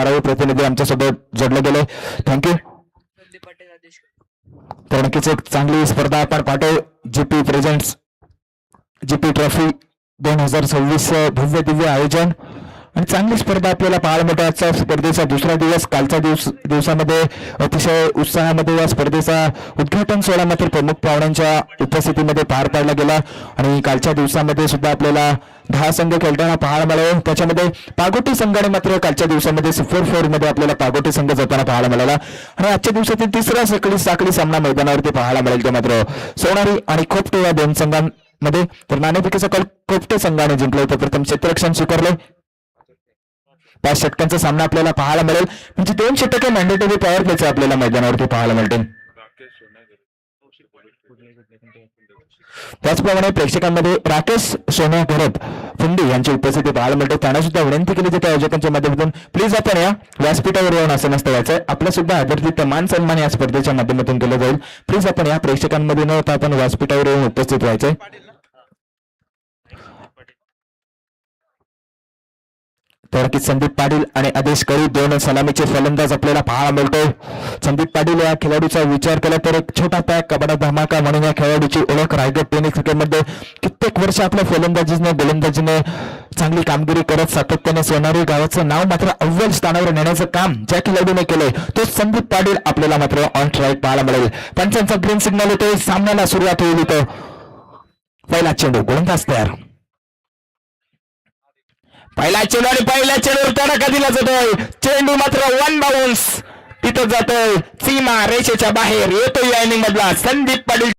12वे प्रतिनिधी आमच्यासोबत जोडले गेले. थँक्यू. तर नक्कीच एक चांगली स्पर्धा आपण पाठव. जीपी प्रेझेंट्स जीपी ट्रॉफी 2026 भव्य दिव्य आयोजन आणि चांगली स्पर्धा आपल्याला पाहायला मिळते. आजचा स्पर्धेचा दुसरा दिवस. कालच्या दिवसामध्ये अतिशय उत्साहामध्ये या स्पर्धेचा उद्घाटन सोहळा मात्र प्रमुख पाहुण्यांच्या उपस्थितीमध्ये पार पाडला गेला आणि कालच्या दिवसामध्ये सुद्धा आपल्याला 10 संघ खेळताना पाहायला मिळाले. त्याच्यामध्ये पागोटी संघाने मात्र कालच्या दिवसामध्ये सुपर 4 मध्ये आपल्याला पागोटी संघ जाताना पाहायला मिळाला आणि आजच्या दिवसातील तिसरा साखळी सामना मैदानावरती पाहायला मिळेल. ते मात्र सोनारी आणि खोपटे या दोन संघांमध्ये. तर नाणेफेकीचा कल खोपटे संघाने जिंकला होता. प्रथम क्षेत्ररक्षण स्वीकारले. 5 षटकांचा सामना आपल्याला पाहायला मिळेल. म्हणजे 2 षटके मॅन्डेटरी पॉवर प्लेचे आपल्याला मैदानावरती पाहायला मिळते. त्याचप्रमाणे प्रेक्षकांमध्ये राकेश सोन्या घरत फुंडी यांची उपस्थिती पाहायला मिळते. त्यांना सुद्धा विनंती केली जाते आयोजकांच्या माध्यमातून, प्लीज आपण या व्यासपीठावर येऊन असं नसतं व्हायचं. आपला सुद्धा आदरातिथ्य मान सन्मान या स्पर्धेच्या माध्यमातून केलं जाईल. प्लीज आपण या प्रेक्षकांमध्ये न होता आपण व्यासपीठावर येऊन उपस्थित व्हायचंय. तर की संदीप पाटील आणि आदेश करी दोन सलामीचे फलंदाज आपल्याला पाहायला मिळतो. संदीप पाटील या खेळाडूचा विचार केला तर एक छोटा पॅक कबड्डी धमाका म्हणून या खेळाडूची ओळख रायगड टेनिस क्रिकेटमध्ये कित्येक वर्ष आपल्या फलंदाजीने गोलंदाजीने चांगली कामगिरी करत सातत्याने सोनारी गावाचं नाव मात्र अव्वल स्थानावर नेण्याचं काम ज्या खेळाडूने केलंय तो संदीप पाटील आपल्याला मात्र ऑन स्ट्राईक पाहायला मिळेल. पंचांचा ग्रीन सिग्नल येतोय. सामन्याला सुरुवात होईल. इथं पहिला चेंडू गोलंदाज तयार. पहिला चेंडू आणि पहिल्या चेंडूवर तडका दिला जातोय. चेंडू मात्र 1 बाउन्स तिथं जातोय. सीमा रेषेच्या बाहेर येतोय या इनिंग मधला संदीप पाटील.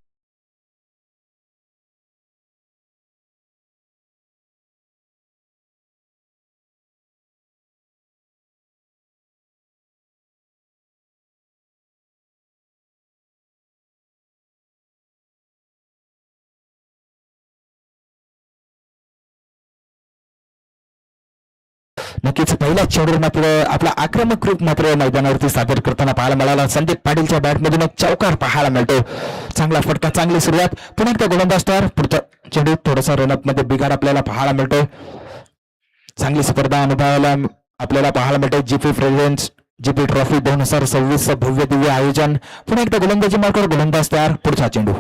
नक्कीच पहिल्या चेंडूवर मात्र आपला आक्रमक रूप मात्र मैदानावरती सादर करताना पाहायला मिळाला. संदीप पाटीलच्या बॅटमधून एक चौकार पाहायला मिळतो. चांगला फटका, चांगली सुरुवात. पुन्हा एकदा गोलंदाज तयार. पुढचा चेंडू थोडासा रनअप मध्ये बिघाड आपल्याला पाहायला मिळतो. चांगली स्पर्धा अनुभवायला आपल्याला पाहायला मिळते. जीपी प्रेझेंट्स जीपी ट्रॉफी 2026 भव्य दिव्य आयोजन. पुन्हा एकदा गोलंदाजी मार्कर. गोलंदाज तयार. पुढचा चेंडू.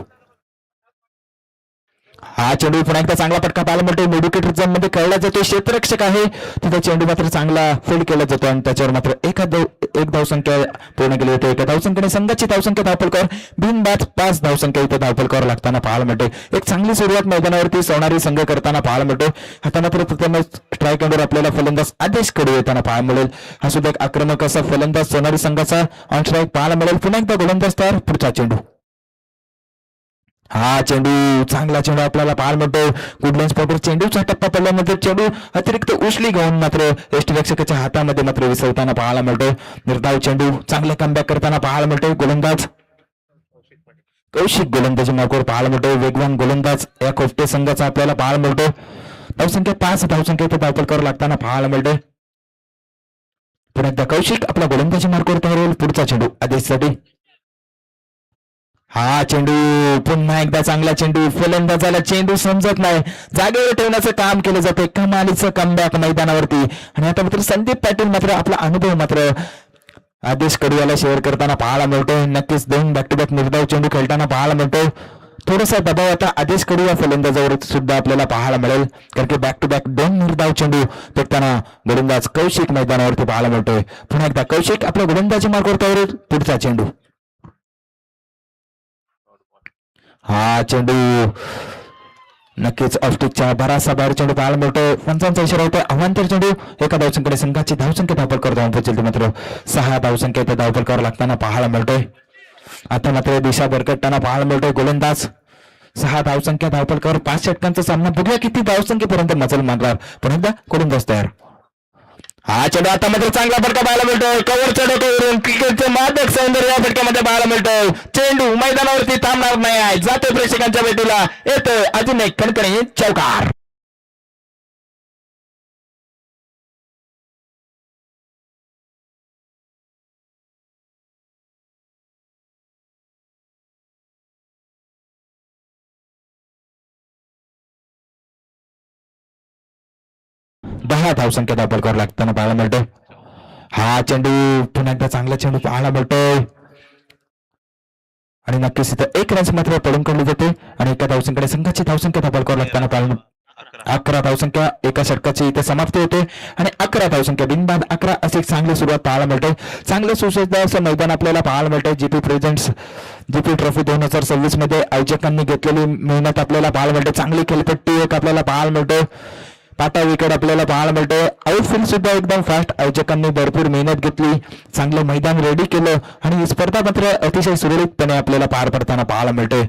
हा चेंडू पुन्हा एकदा चांगला फटका पाहायला मिळतो. मेडिकेटर झोन मध्ये खेळला जातो. क्षेत्ररक्षक आहे तिथे चेंडू मात्र चांगला फील्ड केला जातो आणि त्याच्यावर मात्र एक धावसंख्या पूर्ण केली होती. एका धावसंख्येने संघाची धावसंख्या धावफलकावर बिनबाद 5 धावसंख्या इथे धावफलकावर लागताना पाहायला मिळते. एक चांगली सुरुवात मैदानावरती सोनारी संघ करताना पाहायला मिळतो. आता मात्र प्रथम स्ट्राईक एंडवर आपल्याला फलंदाज आदेश कडू येताना पाहायला मिळेल. हा सुद्धा एक आक्रमक असा फलंदाज सोनारी संघाचा ऑन स्ट्राईक पाहायला मिळेल. पुन्हा एकदा गोलंदाज तयार. पुढचा चेंडू. हा चेंडू चांगला चेंडू आपल्याला पाहायला मिळतो. गुडलँड स्पॉटवर चेंडूचा टप्पा पडल्यानंतर चेंडू अतिरिक्त उचली घेऊन मात्र यष्टीरक्षकाच्या हातामध्ये मात्र विसरताना पाहायला मिळतो. निर्धाव चेंडू चांगले कमबॅक करताना पाहायला मिळतो. गोलंदाज कौशिक गोलंदाजी मार्गावर पाहायला मिळतो. वेगवान गोलंदाज या खोपटे संघाचा आपल्याला पाहायला मिळतो. धावसंख्या 5 धावसंख्या इथे धावफलकावर लागताना पाहायला मिळतो. पुन्हा एकदा कौशिक आपला गोलंदाजी मार्गावर तयार होईल. पुढचा चेंडू आदेशसाठी. हा चेंडू पुन्हा एकदा चांगला चेंडू. फलंदाजाला चेंडू समजत नाही. जागेवर ठेवण्याचं काम केलं जातं. कमालीचं कमबॅक मैदानावरती. आणि आता मात्र संदीप पाटील मात्र आपला अनुभव मात्र आदेश कडू याला शेअर करताना पाहायला मिळतो. नक्कीच 2 बॅक टू बॅक निर्धाव चेंडू खेळताना पाहायला मिळतो. थोडासा दबाव आता आदेश कडू या फलंदाजावर सुद्धा आपल्याला पाहायला मिळेल. कारण की बॅक टू बॅक 2 निर्धाव चेंडू फेकताना गोलंदाज कौशिक मैदानावरती पाहायला मिळतोय. पुन्हा एकदा कौशिक आपल्या गोलंदाजी मार्गावर तयार होईल. पुढचा चेंडू. हा चेंडू नक्कीच ऑफस्टिकच्या बराचसा बाहेर चेंडू पाहायला मिळतो. पंचांचा इशारा होता. अवांतर चेंडू एका धावसंख्येने संघाची धावसंख्या धावफलकावर धावून पोहोचेल. मात्र 6 धावसंख्या इथे धावफलकावर लागताना पाहायला मिळतोय. आता मात्र दिशा भरकटताना पाहायला मिळतोय. गोलंदाज 6 धावसंख्या धावफलकावर 5 षटकांचा सामना. बघूया किती धावसंख्येपर्यंत मजल मारणार. पण एकदा गोलंदाज तयार. हा चेंडू आता मात्र चांगला फटका पाहायला मिळतोय. कव्हर चढवतो. क्रिकेटचं मादक सौंदर्य या फटक्यामध्ये पाहायला मिळतोय. चेंडू मैदानावरती थांबणार नाही आहे. जातोय प्रेक्षकांच्या भेटीला. येतोय अजून एक खणखणीत चौकार. दहा धावसंख्या धावफलकावर लागताना पाहायला मिळतो. हा चेंडू पुन्हा एकदा चांगला चेंडू पाहायला मिळतोय आणि नक्कीच इथं एक रन्स मात्र पडून काढली जाते आणि एका धावसंख्येकडे संघाची धावसंख्या धाबळकावर लागताना पाळून 11 धावसंख्या एका षटकाची इथे समाप्ती होते आणि 11 धावसंख्या बिनबाद 11 अशी चांगली सुरुवात पाहायला मिळते. चांगलं सुसज्ज असं मैदान आपल्याला पाहायला मिळते. जीपी प्रेझेंट्स जीपी ट्रॉफी 2026 मध्ये आयोजकांनी घेतलेली मेहनत आपल्याला पाहायला मिळते. चांगली खेळपट्टी एक आपल्याला पाहायला मिळते. पाटा विकेट आपल्याला पाहायला मिळते. आउटफील्ड सुद्धा एकदम फास्ट. आयोजकांनी भरपूर मेहनत घेतली, चांगलं मैदान रेडी केलं आणि ही स्पर्धा मात्र अतिशय सुरळीतपणे आपल्याला पार पडताना पाहायला मिळते.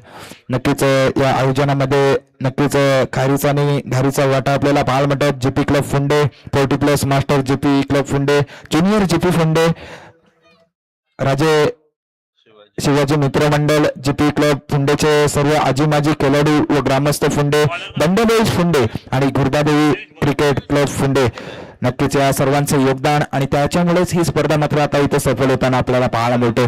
नक्कीच या आयोजनामध्ये नक्कीच खारीचा आणि घारीचा वाटा आपल्याला पाहायला मिळतात. जीपी क्लब फुंडे, 40 प्लस मास्टर जीपी क्लब फुंडे, ज्युनियर जीपी फुंडे, राजे शिवाजी मित्र मंडळ जीपी क्लब फुंडेचे सर्व आजी माजी खेळाडू व ग्रामस्थ फुंडे, बंडबोईज फुंडे आणि गुरबादेवी क्रिकेट क्लब फुंडे, नक्कीच या सर्वांचे योगदान आणि त्याच्यामुळेच ही स्पर्धा मात्र आता इथे सफल होताना आपल्याला पाहायला मिळते.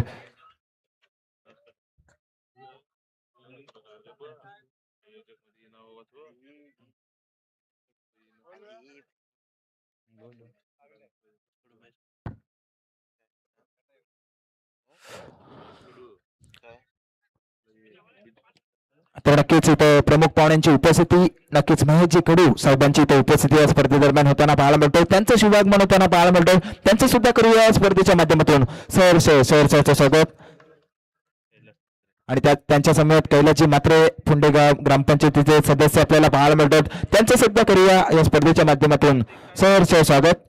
तर नक्कीच इथं प्रमुख पाहुण्यांची उपस्थिती नक्कीच महेशजी कडू साहेबांची इथं उपस्थिती या स्पर्धेदरम्यान होताना पाहायला मिळतो. त्यांचं शुभागमन होताना पाहायला मिळतो. त्यांचं सुद्धा करूया या स्पर्धेच्या माध्यमातून सरचं स्वागत. आणि त्यात त्यांच्या समेत कैलाची मात्रे फुंडेगाव ग्रामपंचायतीचे सदस्य आपल्याला पाहायला मिळतात. त्यांचं सुद्धा करूया या स्पर्धेच्या माध्यमातून सरचं स्वागत.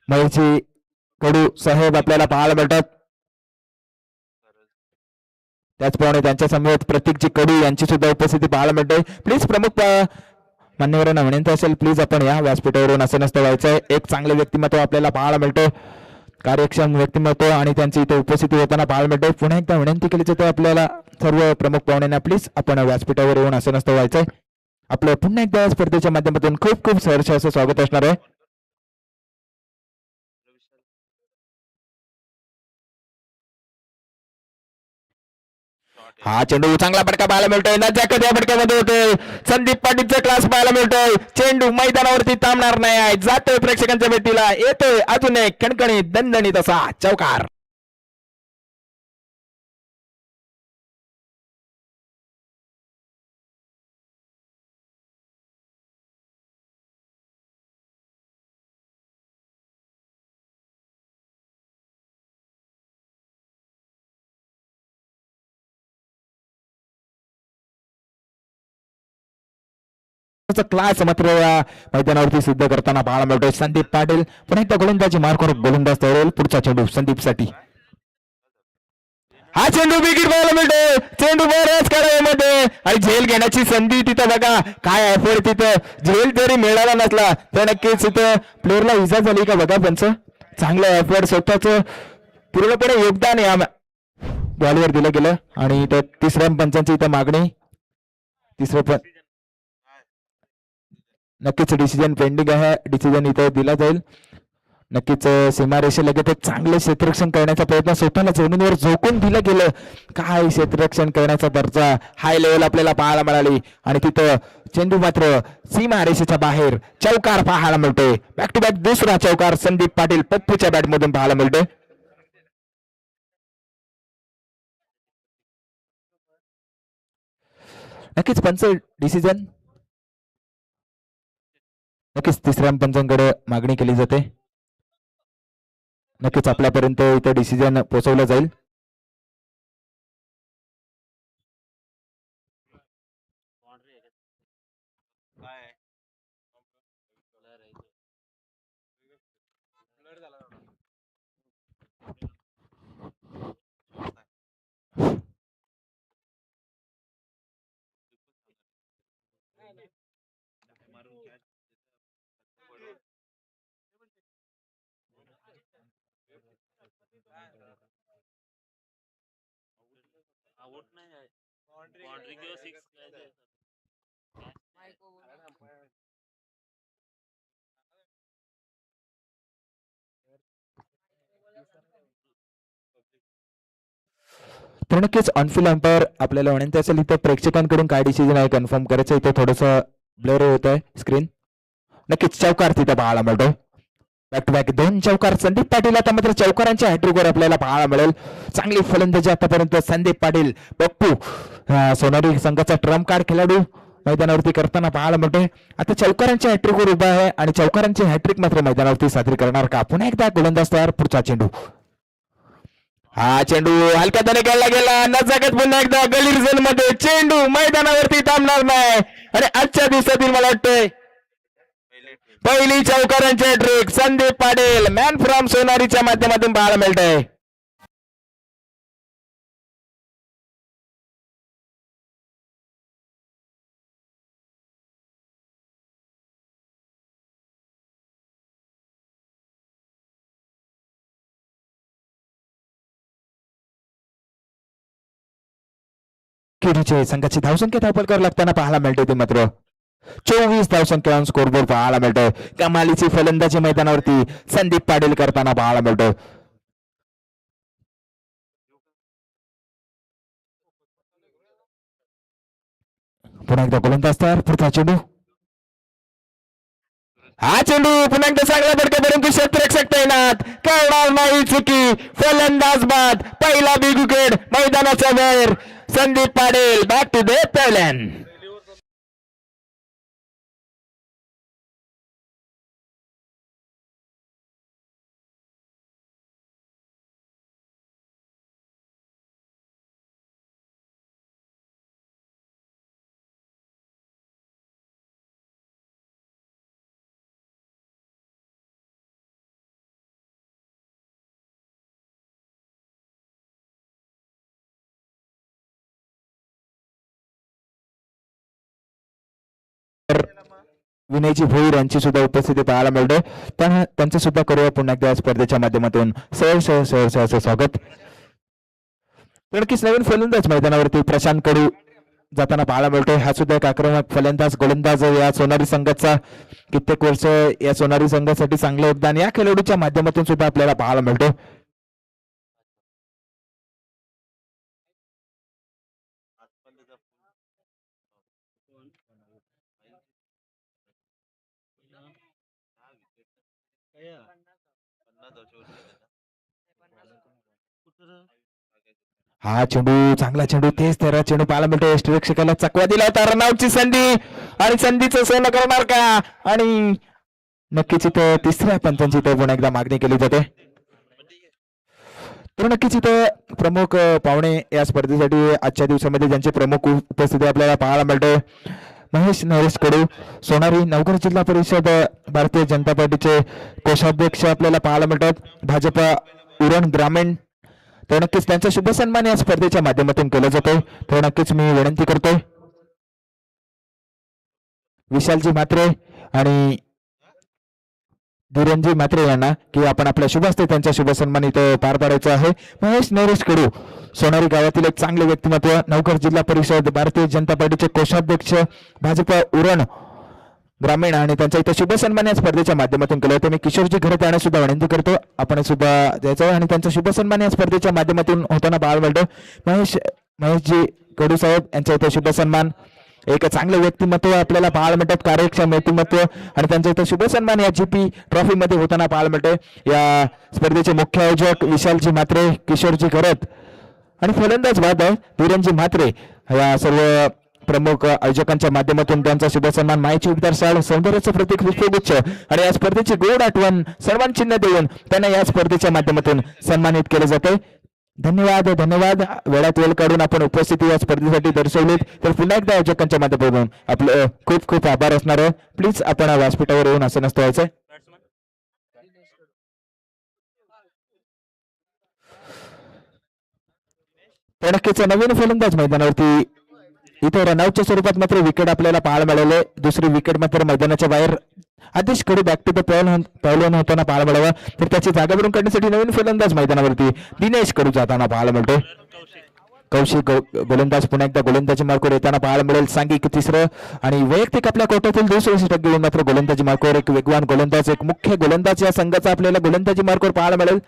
महेशजी कडू साहेब आपल्याला पाहायला मिळतात. त्याचप्रमाणे त्यांच्या समवेत प्रतीकजी कडू यांची सुद्धा उपस्थिती पाहायला मिळते. प्लीज प्रमुख मान्यवरांना विनंती असेल, प्लीज आपण या व्यासपीठावरून असं नसतं व्हायचंय. एक चांगले व्यक्तिमत्व आपल्याला पाहायला मिळतं, कार्यक्षम व्यक्तिमत्व आणि त्यांची इथे उपस्थिती होताना पाहायला मिळते. पुन्हा एकदा विनंती केली जाते आपल्याला सर्व प्रमुख पाहुण्यांना, प्लीज आपण व्यासपीठावर येऊन असं नसतं व्हायचंय. आपलं पुन्हा एकदा स्पर्धेच्या माध्यमातून खूप खूप सहर्ष असं स्वागत असणार आहे. हा चेंडू चांगला फटका पाहायला मिळतोय. नजाकत या फटक्यामध्ये होतोय. संदीप पाटीलचा क्लास पाहायला मिळतोय. चेंडू मैदानावरती थांबणार नाही आहे, जातोय प्रेक्षकांच्या भेटीला, येतोय अजून एक कणकणीत दणदणीत असा चौकार. क्लास मात्र या मैदानावरती सिद्ध करताना पाहायला मिळतोय. संदीप पाटील पुन्हा एकदा गोलंदाजी मार्कवर गोलंदाज तयार. पुढचा चेंडू संदीप साठी. हा चेंडू विकेट पाहायला मिळतोय. चेंडू बऱ्याच काळामध्ये आणि झेल घेण्याची संधी तिथं बघा. काय एफर्ट तिथं, झेल जरी मिळाला नसला तर नक्कीच तिथं प्लेअरला इजा झाली का बघा. पंच चांगलं एफर्ट, स्वतःच पूर्णपणे योगदान या बॉलवर दिलं गेलं आणि इथं तिसऱ्या पंचांची इथं मागणी. तिसरं पण नक्कीच डिसिजन पेंडिंग आहे. डिसिजन इथं दिला जाईल. नक्कीच सीमारेषेलगत एक चांगले क्षेत्ररक्षण करण्याचा प्रयत्न, स्वतःला जमिनीवर झोकून दिलं गेलं. काय क्षेत्ररक्षण करण्याचा दर्जा हाय लेवल आपल्याला पाहायला मिळाली आणि तिथं चेंडू मात्र सीमारेषेच्या बाहेर चौकार पाहायला मिळतोय. बॅक टू बॅक दुसरा चौकार संदीप पाटील पप्पूच्या बॅटमधून पाहायला मिळतोय. नक्कीच पंच डिसिजन नक्कीच तिसऱ्या पंचांकडे मागणी केली जाते. नक्कीच आपल्यापर्यंत इथे डिसिजन पोहोचवलं जाईल. तर नक्कीच ऑनफिल्ड अंपायर आपल्याला विनंती असेल इथं प्रेक्षकांकडून काय डिसिजन आहे कन्फर्म करायचं. इथं थोडंसं ब्लर होत आहे स्क्रीन. नक्कीच चौकार तिथं पाहायला मिळतो. बॅक टू बॅक 2 चौकार संदीप पाटील. आता मात्र चौकारांच्या हॅट्रिकवर आपल्याला पाहायला मिळेल. चांगली फलंदाजी आतापर्यंत संदीप पाटील पप्पू सोनारी संघाचा ट्रम्प कार्ड खेळाडू मैदानावरती करताना पाहायला मिळते. आता चौकारांच्या हॅट्रिकवर उभा आहे आणि चौकारांची हॅट्रिक मात्र मैदानावरती साजरी करणार का? पुन्हा एकदा गोलंदाज तयार. पुढचा चेंडू. हा चेंडू हलक्यात खेळला गेला. नजाकत पुन्हा एकदा गलीर झोन मध्ये चेंडू मैदानावरती थांबणार नाही. आणि आजच्या दिवसातील मला वाटतंय पहिली चौकारांची hat trick Sandeep Patil man from सोनारीच्या माध्यमातून पाहायला मिळतंय. किरीचे संघाची धावसंख्या धावपलकर लागताना पाहायला मिळते. ते मात्र 24 धावसंख्या स्कोरबोर्ड पाहायला मिळतोय. कमालीची फलंदाजी मैदानावरती संदीप पाटील करताना पाहायला मिळतोय. पुन्हा एकदा गोलंदाज तयार. पुढचा चेंडू. हा चेंडू पुन्हा एकदा चांगला धडका परंतु क्षेत्ररक्षक तैनात करणार नाही चुकी. फलंदाज बाद. पहिला बिग विकेट मैदानाच्या बाहेर. Sandeep Patil back to the pavilion. विनयजी भोईर यांची सुद्धा उपस्थिती पाहायला मिळते. त्यांचे सुद्धा करूया पुन्हा एकदा स्पर्धेच्या माध्यमातून सहर्ष स्वागत. नक्कीच नवीन फलंदाज मैदानावरती प्रशांत कडू जाताना पाहायला मिळतोय. हा सुद्धा एक आक्रमक फलंदाज गोलंदाज या सोनारी संघाचा कित्येक वर्ष या सोनारी संघासाठी चांगलं योगदान या खेळाडूच्या माध्यमातून सुद्धा आपल्याला पाहायला मिळतो. हा चेंडू चांगला चेंडू तेच तेरा चेंडू पाहायला मिळतो. यष्टीरक्षकाला चकवा दिला होता. रनआउटची संधी आणि संधीचं सोनं करणार का? आणि नक्कीच इथं तिसऱ्या पंचांची इथं पुन्हा एकदा मागणी केली जाते. तर नक्कीच इथं प्रमुख पाहुणे या स्पर्धेसाठी आजच्या दिवसामध्ये ज्यांचे प्रमुख उपस्थिती आपल्याला पाहायला मिळते. महेश नरेश कडू सोनारी नवघर जिल्हा परिषद भारतीय जनता पार्टीचे कोषाध्यक्ष आपल्याला पाहायला मिळतात. भाजपा उरण ग्रामीण. तर नक्कीच त्यांचा शुभ सन्मान या स्पर्धेच्या माध्यमातून केला जातोय. तर नक्कीच मी विनंती करतोय विशालजी म्हात्रे आणि धीरनजी म्हात्रे यांना की आपण आपल्या शुभ हस्ते त्यांचा शुभ सन्मान इथं पार पाडायचा आहे. महेश नरेश कडू सोनारी गावातील एक चांगले व्यक्तिमत्व. नवघर जिल्हा परिषद भारतीय जनता पार्टीचे कोषाध्यक्ष भाजपा उरण ग्रामीण आणि त्यांचा इथं शुभ सन्मान या स्पर्धेच्या माध्यमातून केलं होतं. मी किशोरजी घरात येण्यास सुद्धा विनंती करतो. आपण सुद्धा द्यायचं आणि त्यांचा शुभ सन्मान या स्पर्धेच्या माध्यमातून होताना पाहायला मिळतो. महेशजी कडू साहेब यांचा इथं शुभ सन्मान. एक चांगलं व्यक्तिमत्व आपल्याला पाहायला मिळतात. कार्यक्षम व्यक्तिमत्व आणि त्यांचा इथं शुभ सन्मान या जीपी ट्रॉफी मध्ये होताना पाहायला मिळतोय. या स्पर्धेचे मुख्य आयोजक विशालजी म्हात्रे, किशोरजी घरत आणि फलंदाज बाद धीरनजी म्हात्रे या सर्व प्रमुख आयोजकांच्या माध्यमातून त्यांचा शुभ सन्मान. मायची उबदार शाळ सौंदर्याचं प्रतीक पुष्पगुच्छ आणि या स्पर्धेची गोड आठवण सन्मान चिन्ह देऊन त्यांना या स्पर्धेच्या माध्यमातून सन्मानित केले जाते. धन्यवाद धन्यवाद. वेळात वेळ काढून आपण उपस्थिती या स्पर्धेसाठी दर्शवलीत तर पुन्हा एकदा आयोजकांच्या माध्यमातून आपलं खूप खूप आभार असणार आहे. प्लीज आपण व्यासपीठावर येऊन असं नसतं व्हायचं. तर नक्कीच नवीन फलंदाज मैदानावरती इथे रनआउटच्या स्वरूपात मात्र विकेट आपल्याला पाहायला मिळाले. दुसरी विकेट मात्र मैदानाच्या बाहेर आदेश कडू बॅक टू द पॅव्हलियन होताना पाहायला मिळावा. तर त्याची जागा भरून काढण्यासाठी नवीन फलंदाज मैदानावरती दिनेश कडू जाताना पाहायला मिळतो. कौशिक गोलंदाज पुन्हा एकदा गोलंदाजी मार्कवर येताना पाहायला मिळेल. सांघिक तिसरं आणि वैयक्तिक आपल्या कोट्यातील 260 घेऊन मात्र गोलंदाजी मार्कवर एक वेगवान गोलंदाज एक मुख्य गोलंदाज या संघाचा आपल्याला गोलंदाजी मार्कवर पाहायला मिळेल.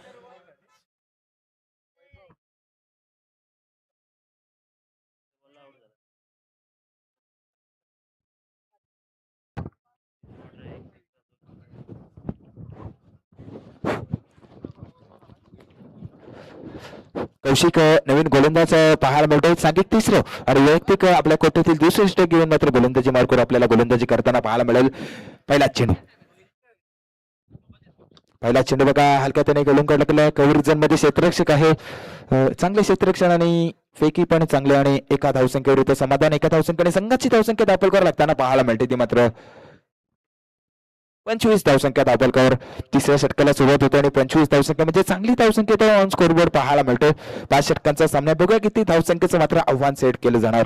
कौशिक नवीन गोलंदाज पाहायला मिळतोय. सांघिक तिसरं आणि वैयक्तिक आपल्या कोट्यातील दुसरे स्टेक घेऊन मात्र गोलंदाजी मार्कवर आपल्याला गोलंदाजी करताना पाहायला मिळेल. पहिला चेंडू बघा हलक्या त्याने गोलून काढला. कव्हर मध्ये क्षेत्ररक्षक आहे. चांगले क्षेत्ररक्षण आणि फेकी पण चांगले आणि एका धावसंख्येवर समाधान. एका धावसंख्येने संघाची धावसंख्या दाखल लागताना पाहायला मिळते ती मात्र 25 धावसंख्या दाखल तिसऱ्या षटकाला सुरुवात होते आणि 25 धावसंख्या म्हणजे चांगली धावसंख्या ऑन स्कोरबोर्ड पाहायला मिळतो. 5 षटकांचा सामना बघा किती धावसंख्येचं मात्र आव्हान सेट केलं जाणार.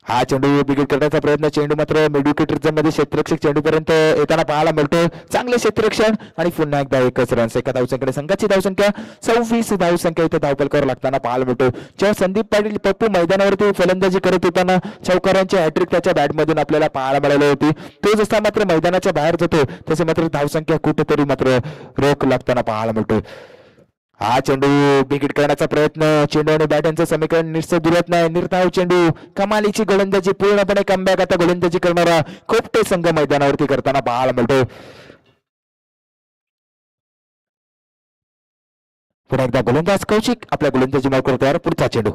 हा चेंडू बिघड करण्याचा प्रयत्न. चेंडू मात्र मिडविकेट रिझन मध्ये क्षेत्ररक्षक चेंडू पर्यंत येताना पाहायला मिळतो. चांगले क्षेत्ररक्षण आणि पुन्हा एकदा एकच रन्स. एका धावसंख्येने संघाची धावसंख्या 26 धावसंख्या इथे धावपलकावर लागताना पाहायला मिळतो. जेव्हा संदीप पाटील पप्पू मैदानावरती फलंदाजी करत होताना चौकारांची हॅट्रिक त्याच्या बॅटमधून आपल्याला पाहायला मिळाली होती. तो जसा मात्र मैदानाच्या बाहेर जातो तसे मात्र धावसंख्या कुठेतरी मात्र रोख लागताना पाहायला मिळतो. हा चेंडू बिगिट करण्याचा प्रयत्न. चेंडू आणि बॅट यांचं समीकरण निश्चित दुरत नाही. निर्धाव चेंडू कमालीची गोलंदाजी पूर्णपणे कमबॅक आता गोलंदाजी करणारा खोपटे संघ मैदानावरती करताना पाहायला मिळतो. पुन्हा एकदा गोलंदाज कौशिक आपल्या गोलंदाजी मार्कवर तयार. पुढचा चेंडू.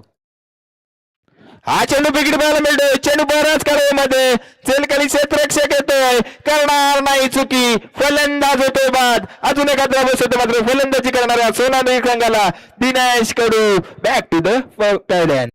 हा चेंडू बिगिट पाहायला मिळतोय. चेंडू बराच मध्ये चेलकली क्षेत्ररक्षक येतोय. करणार नाही चुकी. फलंदाज होतोय बाद. अजून एका धाव होते मात्र फलंदाजी करणाऱ्या सोनाली रंगाला दिनेश कडू बॅक टू द पॅव्हलियन.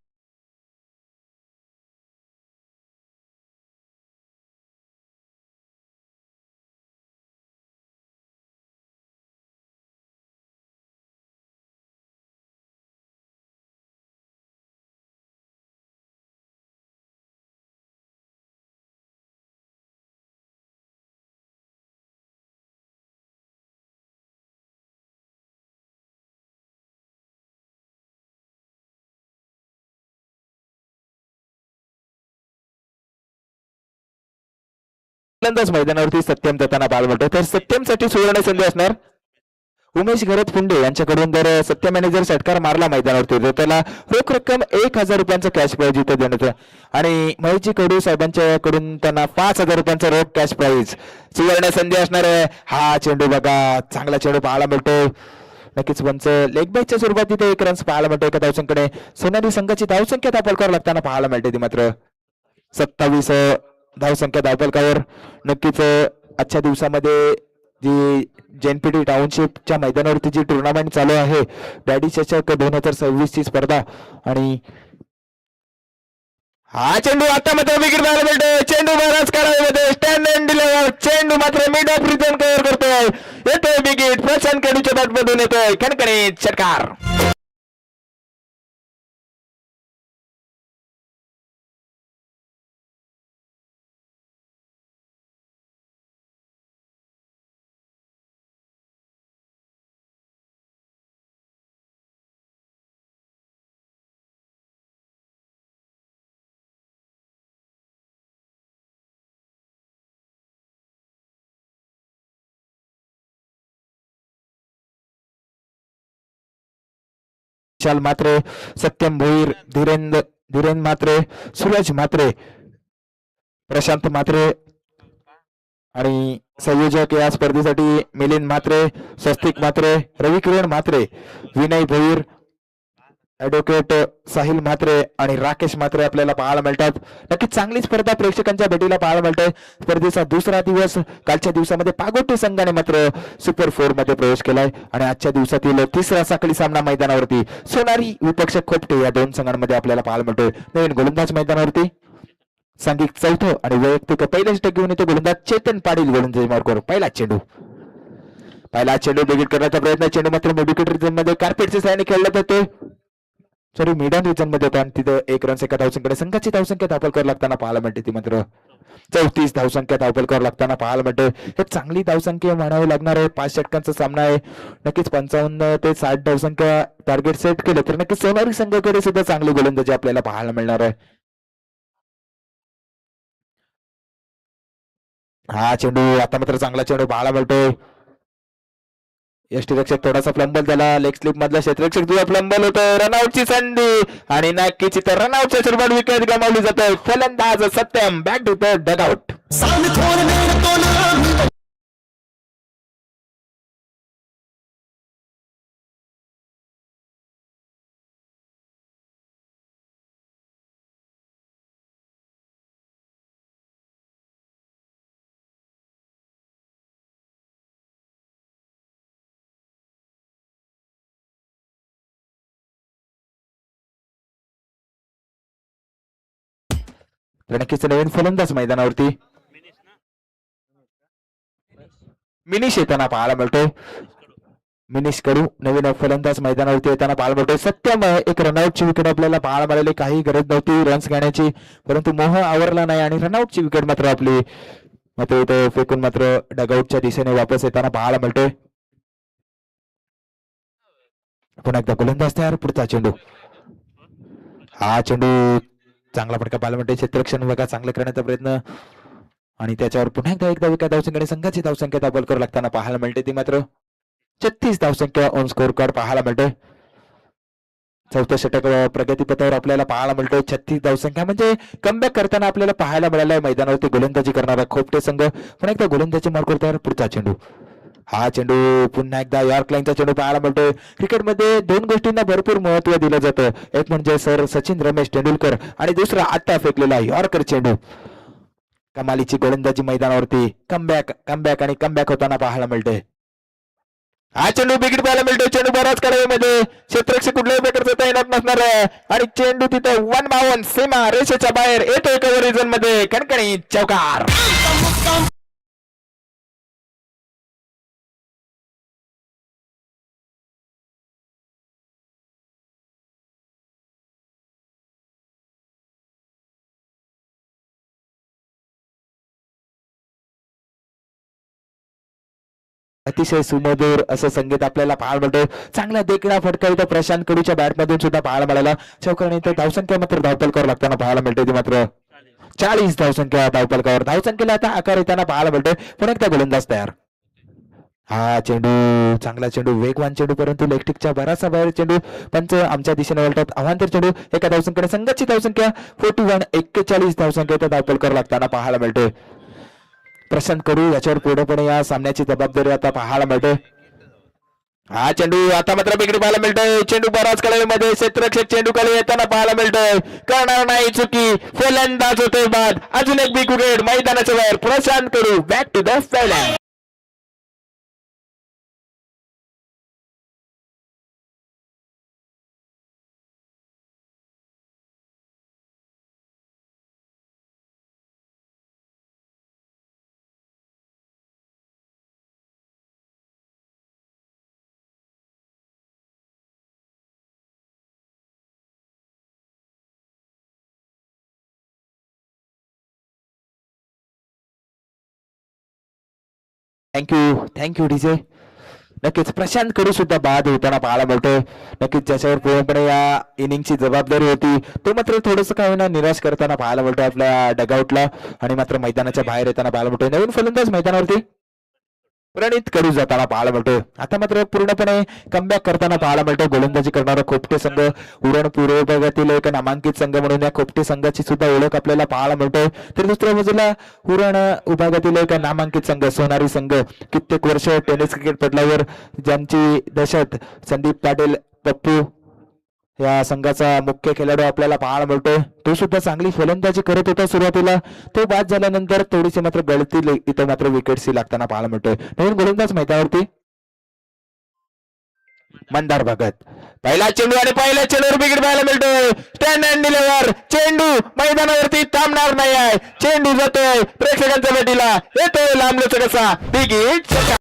फलंदाज मैदानावरती सत्यम देताना पाहायला मिळतो. तर सत्यमसाठी सुवर्ण संधी असणार. उमेश घरत फुंडे यांच्याकडून जर सत्यम याने जर षटकार मारला मैदानावरती तर त्याला रोख रक्कम 1000 रुपयांचा कॅश प्राईज इथे देण्यात आणि महेशजी कडू साहेबांच्याकडून त्यांना 5000 रुपयांचा रोख कॅश प्राईज सुवर्ण संधी असणार आहे. हा चेंडू बघा चांगला चेंडू पाहायला मिळतो. नक्कीच पंच लेग बॅकच्या स्वरूपात तिथे 1 रन्स पाहायला मिळतो. एका धावसंख्येने सोनाली संघाची धावसंख्या दाखल लागताना पाहायला मिळते ती मात्र 27 धावसंख्या दाखलकावर. नक्कीच आजच्या दिवसामध्ये जी जेएनपीटी टाउनशिपच्या मैदानावरती जी टुर्नामेंट चालू आहे डॅडी चषक 2026 ची स्पर्धा आणि हा चेंडू आता मात्र विकेट पाहायला मिळतो. चेंडू बराच काढामध्ये स्टँड अँड डिलिव्हर. चेंडू मात्र मिड ऑफ रिजन कव्हर करतोय. येतोय विकेट प्रशांत खेडूच्या बॅटमधून येतोय खणखणीत षटकार. विशाल मात्रे, सत्यम भोईर, धीरेंद्र मात्रे, सूरज मात्रे, प्रशांत मात्रे आणि संयोजक या स्पर्धेसाठी मिलिंद मात्रे, स्वस्तिक मात्रे, रविकिरण मात्रे, विनय भोईर, ऍडव्होकेट साहिल म्हात्रे आणि राकेश म्हात्रे आपल्याला पाहायला मिळतात. नक्कीच चांगली स्पर्धा प्रेक्षकांच्या भेटीला पाहायला मिळते. स्पर्धेचा दुसरा दिवस. कालच्या दिवसामध्ये पागोटे संघाने मात्र सुपर 4 मध्ये प्रवेश केलाय आणि आजच्या दिवसातील तिसरा साखळी सामना मैदानावरती सोनारी विपक्ष खोपटे या दोन संघांमध्ये आपल्याला पाहायला मिळतोय. नवीन गोलंदाज मैदानावरती सांघिक चौथं आणि वैयक्तिक पहिलेच स्टेक घेऊन येतो गोलंदाज चेतन पाटील गोलंदाजी मार्कवर. पहिला चेंडू बिगिट करण्याचा प्रयत्न. चेंडू मात्र मिडविकेट रिजन मध्ये कार्पेटच्या सहाय्याने खेळला जातोय. सॉरी मिडन रिजन मध्ये होता आणि तिथं 1 रन्स एका धावसंख्येने संघाची धावसंख्या धावपलकर लागताना पाहायला मिळते. ती मात्र 34 धावसंख्या धावपलकर लागताना पाहायला मिळते. हे चांगली धावसंख्या म्हणावी लागणार आहे. 5 षटकांचा सामना आहे. नक्कीच 55 ते 60 धावसंख्या टार्गेट सेट केलं तर नक्कीच सोनारी संघाकडे सुद्धा चांगली गोलंदाजी आपल्याला पाहायला मिळणार आहे. हा चेंडू आता मात्र चांगला चेंडू पाहायला मिळतोय. यष्टीरक्षक थोडासा फ्लंबल झाला. लेग स्लिप मधला क्षेत्ररक्षक तुझा फ्लंबल होतो. रनआउटची संधी आणि नक्कीच इथं रनआउटच्या स्वरूपात विकेट गमावली जाते. फलंदाज Satyam back to the dugout. तर नक्कीच नवीन फलंदाज मैदानावरती मिनिश येताना पाहायला मिळतोय. मिनिश कडू नवीन फलंदाज मैदानावरती येताना पाहायला मिळतोय. सत्यम एक रनआउटची विकेट आपल्याला पाहायला मिळाली. काही गरज नव्हती रन्स घेण्याची, परंतु मोह आवरला नाही आणि रनआउटची विकेट मात्र आपली मात्र इथं फेकून मात्र डगआउटच्या दिशेने वापस येताना पाहायला मिळतोय. पुन्हा एकदा गोलंदाज तयार. पुढचा चेंडू, हा चेंडू चांगला फटका पाहायला मिळतोय. क्षेत्ररक्षण बघा चांगलं करण्याचा प्रयत्न आणि त्याच्यावर पुन्हा एकदा विकेट धावसंख्येने संघाची धावसंख्या दाबल करू लागताना पाहायला मिळते. ती मात्र 36 धावसंख्या ऑन स्कोर कार्ड पाहायला मिळते. चौथं षटक प्रगतीपथावर आपल्याला पाहायला मिळतोय. 36 धावसंख्या म्हणजे कमबॅक करताना आपल्याला पाहायला मिळालं आहे मैदानावरती गोलंदाजी करणारा खोपटे संघ. पुन्हा एकदा गोलंदाजी मार्ग तयार. पुढचा चेंडू, हा चेंडू पुन्हा एकदा यॉर्क लाईनचा चेंडू पाहायला मिळतोय. क्रिकेटमध्ये दोन गोष्टींना भरपूर महत्व दिलं जातं. एक म्हणजे सर सचिन रमेश तेंडुलकर आणि दुसरा आता फेकलेला यॉर्कर चेंडू. कमालीची गोलंदाजी मैदानावरती कमबॅक आणि कमबॅक होताना पाहायला मिळते. हा चेंडू बिगीट पाहायला मिळतोय. चेंडू बराच कडवेमध्ये क्षेत्ररक्षक कुठल्याही प्रकारचा तैनात नसणार आहे आणि चेंडू तिथे 1 सीमा रेषेच्या बाहेर येतोय कव्हर रिजन मध्ये. कणकणी चौकार. अतिशय सुमधुर असं संगीत आपल्याला पाहायला मिळतं. चांगला देखणा फटका इथं प्रशांत कडूच्या बॅटमधून सुद्धा पाहायला मिळाला. चौकार इथं धावसंख्या मात्र धावपलकावर लागताना पाहायला मिळते. ती मात्र 40 धावसंख्या धावपलकावर. धावसंख्येला आता आकार येताना पाहायला मिळतोय. पुन्हा एकदा गोलंदाज तयार. हा चेंडू चांगला चेंडू, वेगवान चेंडू, परंतु लेगटिकच्या बराचसा बाहेर चेंडू. पंच आमच्या दिशेने वळतात. अवांतर चेंडू. एका धावसंख्येने संघाची धावसंख्या 41 धावसंख्या इथं धावपलकावर लागताना पाहायला मिळते. प्रशांत कडू याच्यावर पूर्णपणे या सामन्याची जबाबदारी आता पाहायला मिळते. हा चेंडू आता मात्र बिगडी पाहायला मिळतोय. चेंडू बराच मध्ये क्षेत्ररक्षक चेंडू खाली येताना पाहायला मिळतोय. करणार नाही चुकी. फलंदाज होतोय बाद. अजून एक बिग विकेट मैदानाच्या बाहेर. Prashant Kadu back to the field. Thank you DJ. नक्कीच प्रशांत कडू सुद्धा बाद होताना पाहायला मिळतोय. नक्कीच ज्याच्यावर पूर्णपणे या इनिंगची जबाबदारी होती तो मात्र थोडंसं काय होईना निराश करताना पाहायला मिळतोय आपल्या डगआउटला आणि मात्र मैदानाच्या बाहेर येताना पाहायला मिळतोय. नवीन फलंदाज मैदानावरती प्रणित कडू जाताना पाहायला मिळतोय. आता मात्र पूर्णपणे कमबॅक करताना पाहायला मिळतोय. गोलंदाजी करणारा खोपटे संघ उरण पूर्व विभागातील एक नामांकित संघ म्हणून या खोपटे संघाची सुद्धा ओळख आपल्याला पाहायला मिळतोय. तर दुसऱ्या बाजूला उरण विभागातील एक नामांकित संघ सोनारी संघ, कित्येक वर्ष टेनिस क्रिकेट पटलावर ज्यांची दशत संदीप पाटील पप्पू या संघाचा मुख्य खेळाडू आपल्याला पाहायला मिळतोय. तो सुद्धा चांगली फलंदाजी करत होता सुरुवातीला. तो बाद झाल्यानंतर थोडीशी मात्र गळती इथं मात्र विकेट्स लागताना पाहायला मिळतोय. नवीन गोलंदाज मैदानावरती मंदार भगत. पहिला चेंडू आणि पहिल्या चेंडूवर विकेट पाहायला मिळतोय. स्टँड अँड डिलिव्हर चेंडू मैदानावरती थांबणार नाही आहे. चेंडू जातोय प्रेक्षकांच्या भेटीला. येतोय लांबलच कसा विकेट.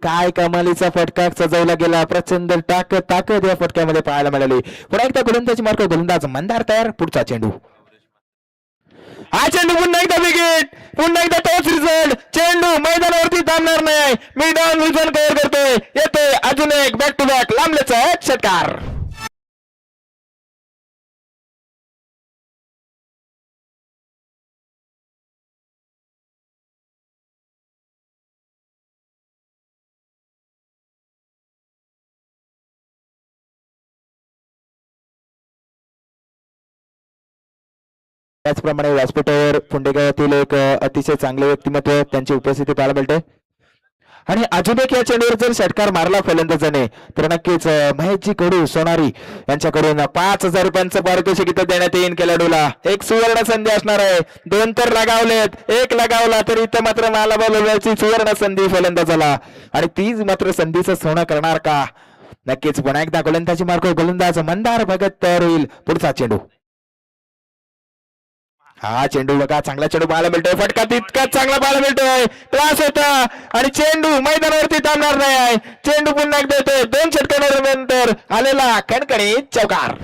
काय कमालीचा फटका सजवला गेला. प्रचंड ताकद या फटक्यामध्ये पाहायला मिळाली. पुन्हा एकदा गोलंदाजी मार्क गोलंदाज मंदार तयार. पुढचा चेंडू, हा चेंडू पुन्हा एकदा विकेट. पुन्हा एकदा टॉस रिझल्ट. चेंडू मैदानावरती थांबणार नाही. मी डाऊन विजन कव्हर करतोय. येतोय अजून एक बॅक टू बॅक लांबलेचा षटकार. त्याचप्रमाणे व्यासपीठावर पुंडेगावातील एक अतिशय चांगले व्यक्तिमत्व त्यांची उपस्थिती पाहायला मिळते. आणि अजून एक या चेंडूवर जर षटकार मारला फलंदाजाने तर नक्कीच महेशजी कडू सोनारी यांच्याकडून 5,000 रुपयांचं पारितोषिक इथं देण्यात येईल खेळाडूला. एक सुवर्ण संधी असणार आहे. 2 तर लगावलेत, 1 लगावला तर इथं मात्र माला बोलवण्याची सुवर्ण संधी फलंदाजाला आणि तीच मात्र संधीचं सोनं करणार का? नक्कीच पुन्हा एकदा गोलंदाजी मार्ग गोलंदाज मंदार भगत तयार होईल. पुढचा चेंडू, हा चेंडू बघा, चांगला चेंडू पाहायला मिळतोय. फटका तितकाच चांगला पाहायला मिळतोय. त्रास होता आणि चेंडू मैदानावरती थांबणार नाही. चेंडू पुन्हा एकदा येतोय. 2 षटकांनंतर आलेला कणकणीत चौकार.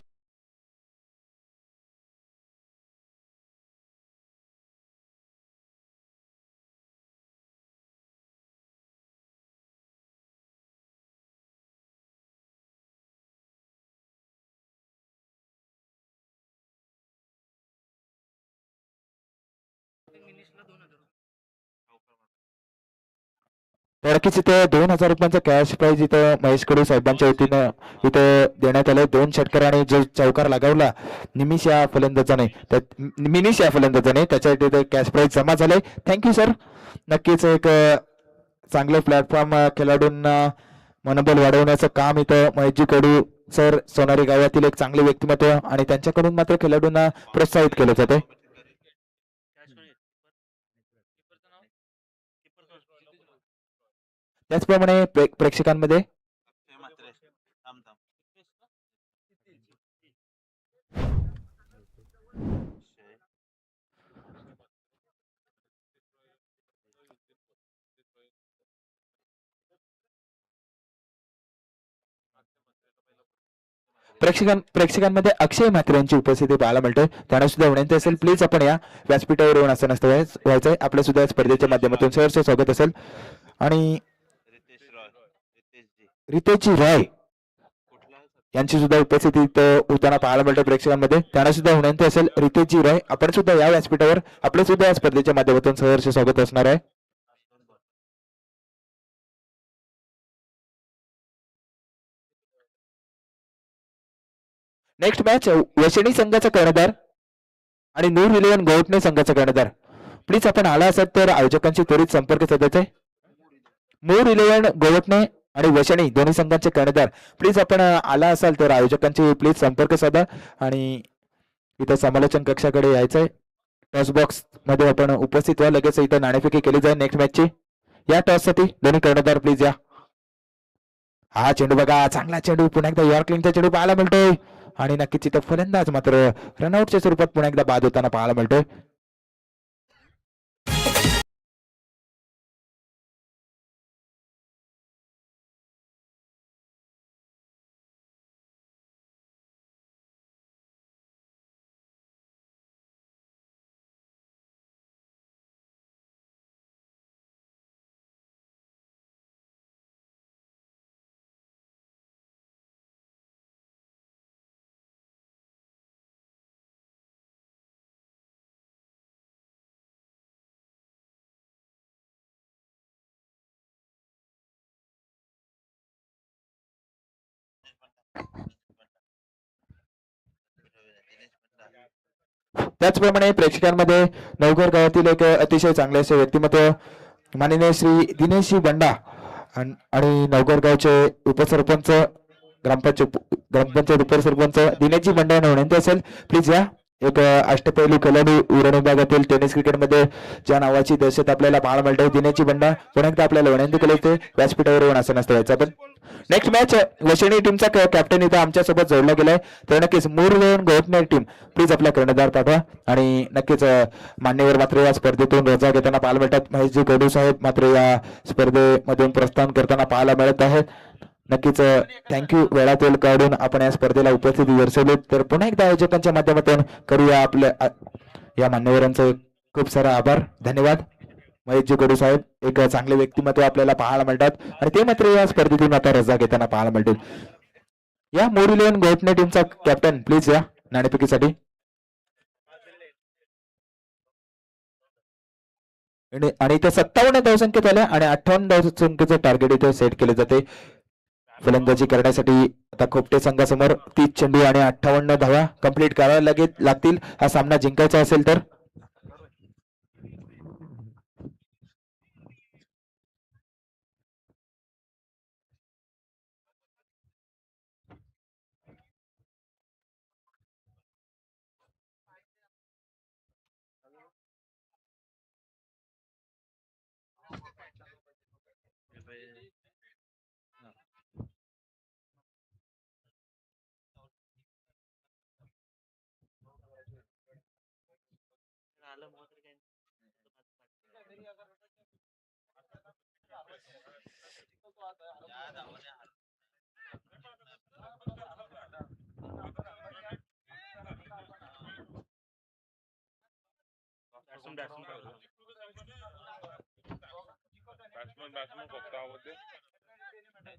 तर नक्कीच इथं 2,000 रुपयांचा कॅश प्राईज इथं महेश कडू साहेबांच्या वतीनं इथं देण्यात आलं. 2 षटकार आणि जो चौकार लगावला निमिष या फलंदाजाने मिनिश या फलंदाजाने त्याच्या इथे कॅश प्राईज जमा झाले. Thank you sir. नक्कीच एक चांगले प्लॅटफॉर्म खेळाडूंना मनोबल वाढवण्याचं काम इथं महेशजी कडू सर सोनारी गावातील एक चांगले व्यक्तिमत्व आणि त्यांच्याकडून मात्र खेळाडूंना प्रोत्साहित केलं जाते. त्याचप्रमाणे प्रेक्षकांमध्ये प्रेक्षकांमध्ये अक्षय म्हात्रे यांची उपस्थिती पाहायला मिळते. त्यांना सुद्धा विनंती असेल प्लीज आपण या व्यासपीठावर येऊन असं नसतं व्हायचंय. आपल्या सुद्धा स्पर्धेच्या माध्यमातून सहर्ष स्वागत असेल. आणि रितेशजी रॉय यांची सुद्धा उपस्थिती होताना पाहायला मिळते प्रेक्षकांमध्ये. त्यांना सुद्धा विनंती असेल रितेशजी रॉय आपण सुद्धा या व्यासपीठावर आपले सुद्धा या स्पर्धेच्या माध्यमातून सहर्ष स्वागत असणार आहे. नेक्स्ट मॅच वशिणी संघाचा कर्णधार आणि नूर इलेव्हन गौटणे संघाचा कर्णधार. प्लीज आपण आला असाल तर आयोजकांशी त्वरित संपर्क साधायचा आहे. नूर इलेव्हन गौटणे आणि वशिणी दोन्ही संघांचे कर्णधार प्लीज आपण आला असाल तर आयोजकांची प्लीज संपर्क साधा आणि इथं समालोचन कक्षाकडे यायचंय. टॉस बॉक्स मध्ये आपण उपस्थित व्हा. लगेच इथं नाणेफेकी केली जाईल नेक्स्ट मॅचची. या टॉस साठी दोन्ही कर्णधार प्लीज या. हा चेंडू बघा, चांगला चेंडू पुन्हा एकदा यॉर्कलिंगचा चेंडू पाहायला मिळतोय आणि नक्कीच इथं फलंदाज मात्र रनआउटच्या स्वरूपात पुन्हा एकदा बाद होताना पाहायला मिळतोय. त्याचप्रमाणे प्रेक्षकांमध्ये नवघर गावातील एक अतिशय चांगले असे व्यक्तिमत्व माननीय श्री दिनेशजी बंडा आणि नवघर गावचे उपसरपंच ग्रामपंचायत उपसरपंच दिनेशजी बंडा यांना विनंती असेल प्लीज या. एक अष्टपैलू खेळाडू उरण विभागातील टेनिस क्रिकेटमध्ये ज्या नावाची दहशत आपल्याला पाहायला मिळते दिनेशजी बंडा पुन्हा एकदा आपल्याला विनंती केली ते व्यासपीठावर येऊन असं नसतं व्हायचं. पण नेक्स्ट मॅच वशिणी टीमचा कॅप्टन इथं आमच्या सोबत जोडला गेलाय. तर नक्कीच मूर गौतमे टीम प्लीज आपला कर्णधार पाठवा आणि नक्कीच मान्यवर मात्र या स्पर्धेतून रजा घेताना पाहायला मिळतात. महेशजी कडू साहेब मात्र या स्पर्धेमधून प्रस्थान करताना पाहायला मिळत आहेत. नक्कीच थँक्यू वेळात वेळ काढून आपण या स्पर्धेला उपस्थिती दर्शवली. तर पुन्हा एकदा आयोजकांच्या माध्यमातून करूया आपल्या या मान्यवरांचे खूप सारा आभार धन्यवाद. महेशजी कडू साहेब एक चांगले व्यक्तिमत्व आपल्याला पाहायला मिळतात आणि ते मात्र या स्पर्धेतून आता रजा घेताना पाहायला मिळतील. या मोर इलेव्हन गौटणे टीमचा कॅप्टन प्लीज या नाणेफेकीसाठी. आणि इथे 57 धावसंख्येत आल्या आणि 58 धावसंख्येचं टार्गेट इथे सेट केले जाते. फलंदाजी करण्यासाठी आता खोपटे संघासमोर 30 चेंडू आणि 58 धावा कंप्लीट कराव्या लागतील हा सामना जिंकायचा असेल तर.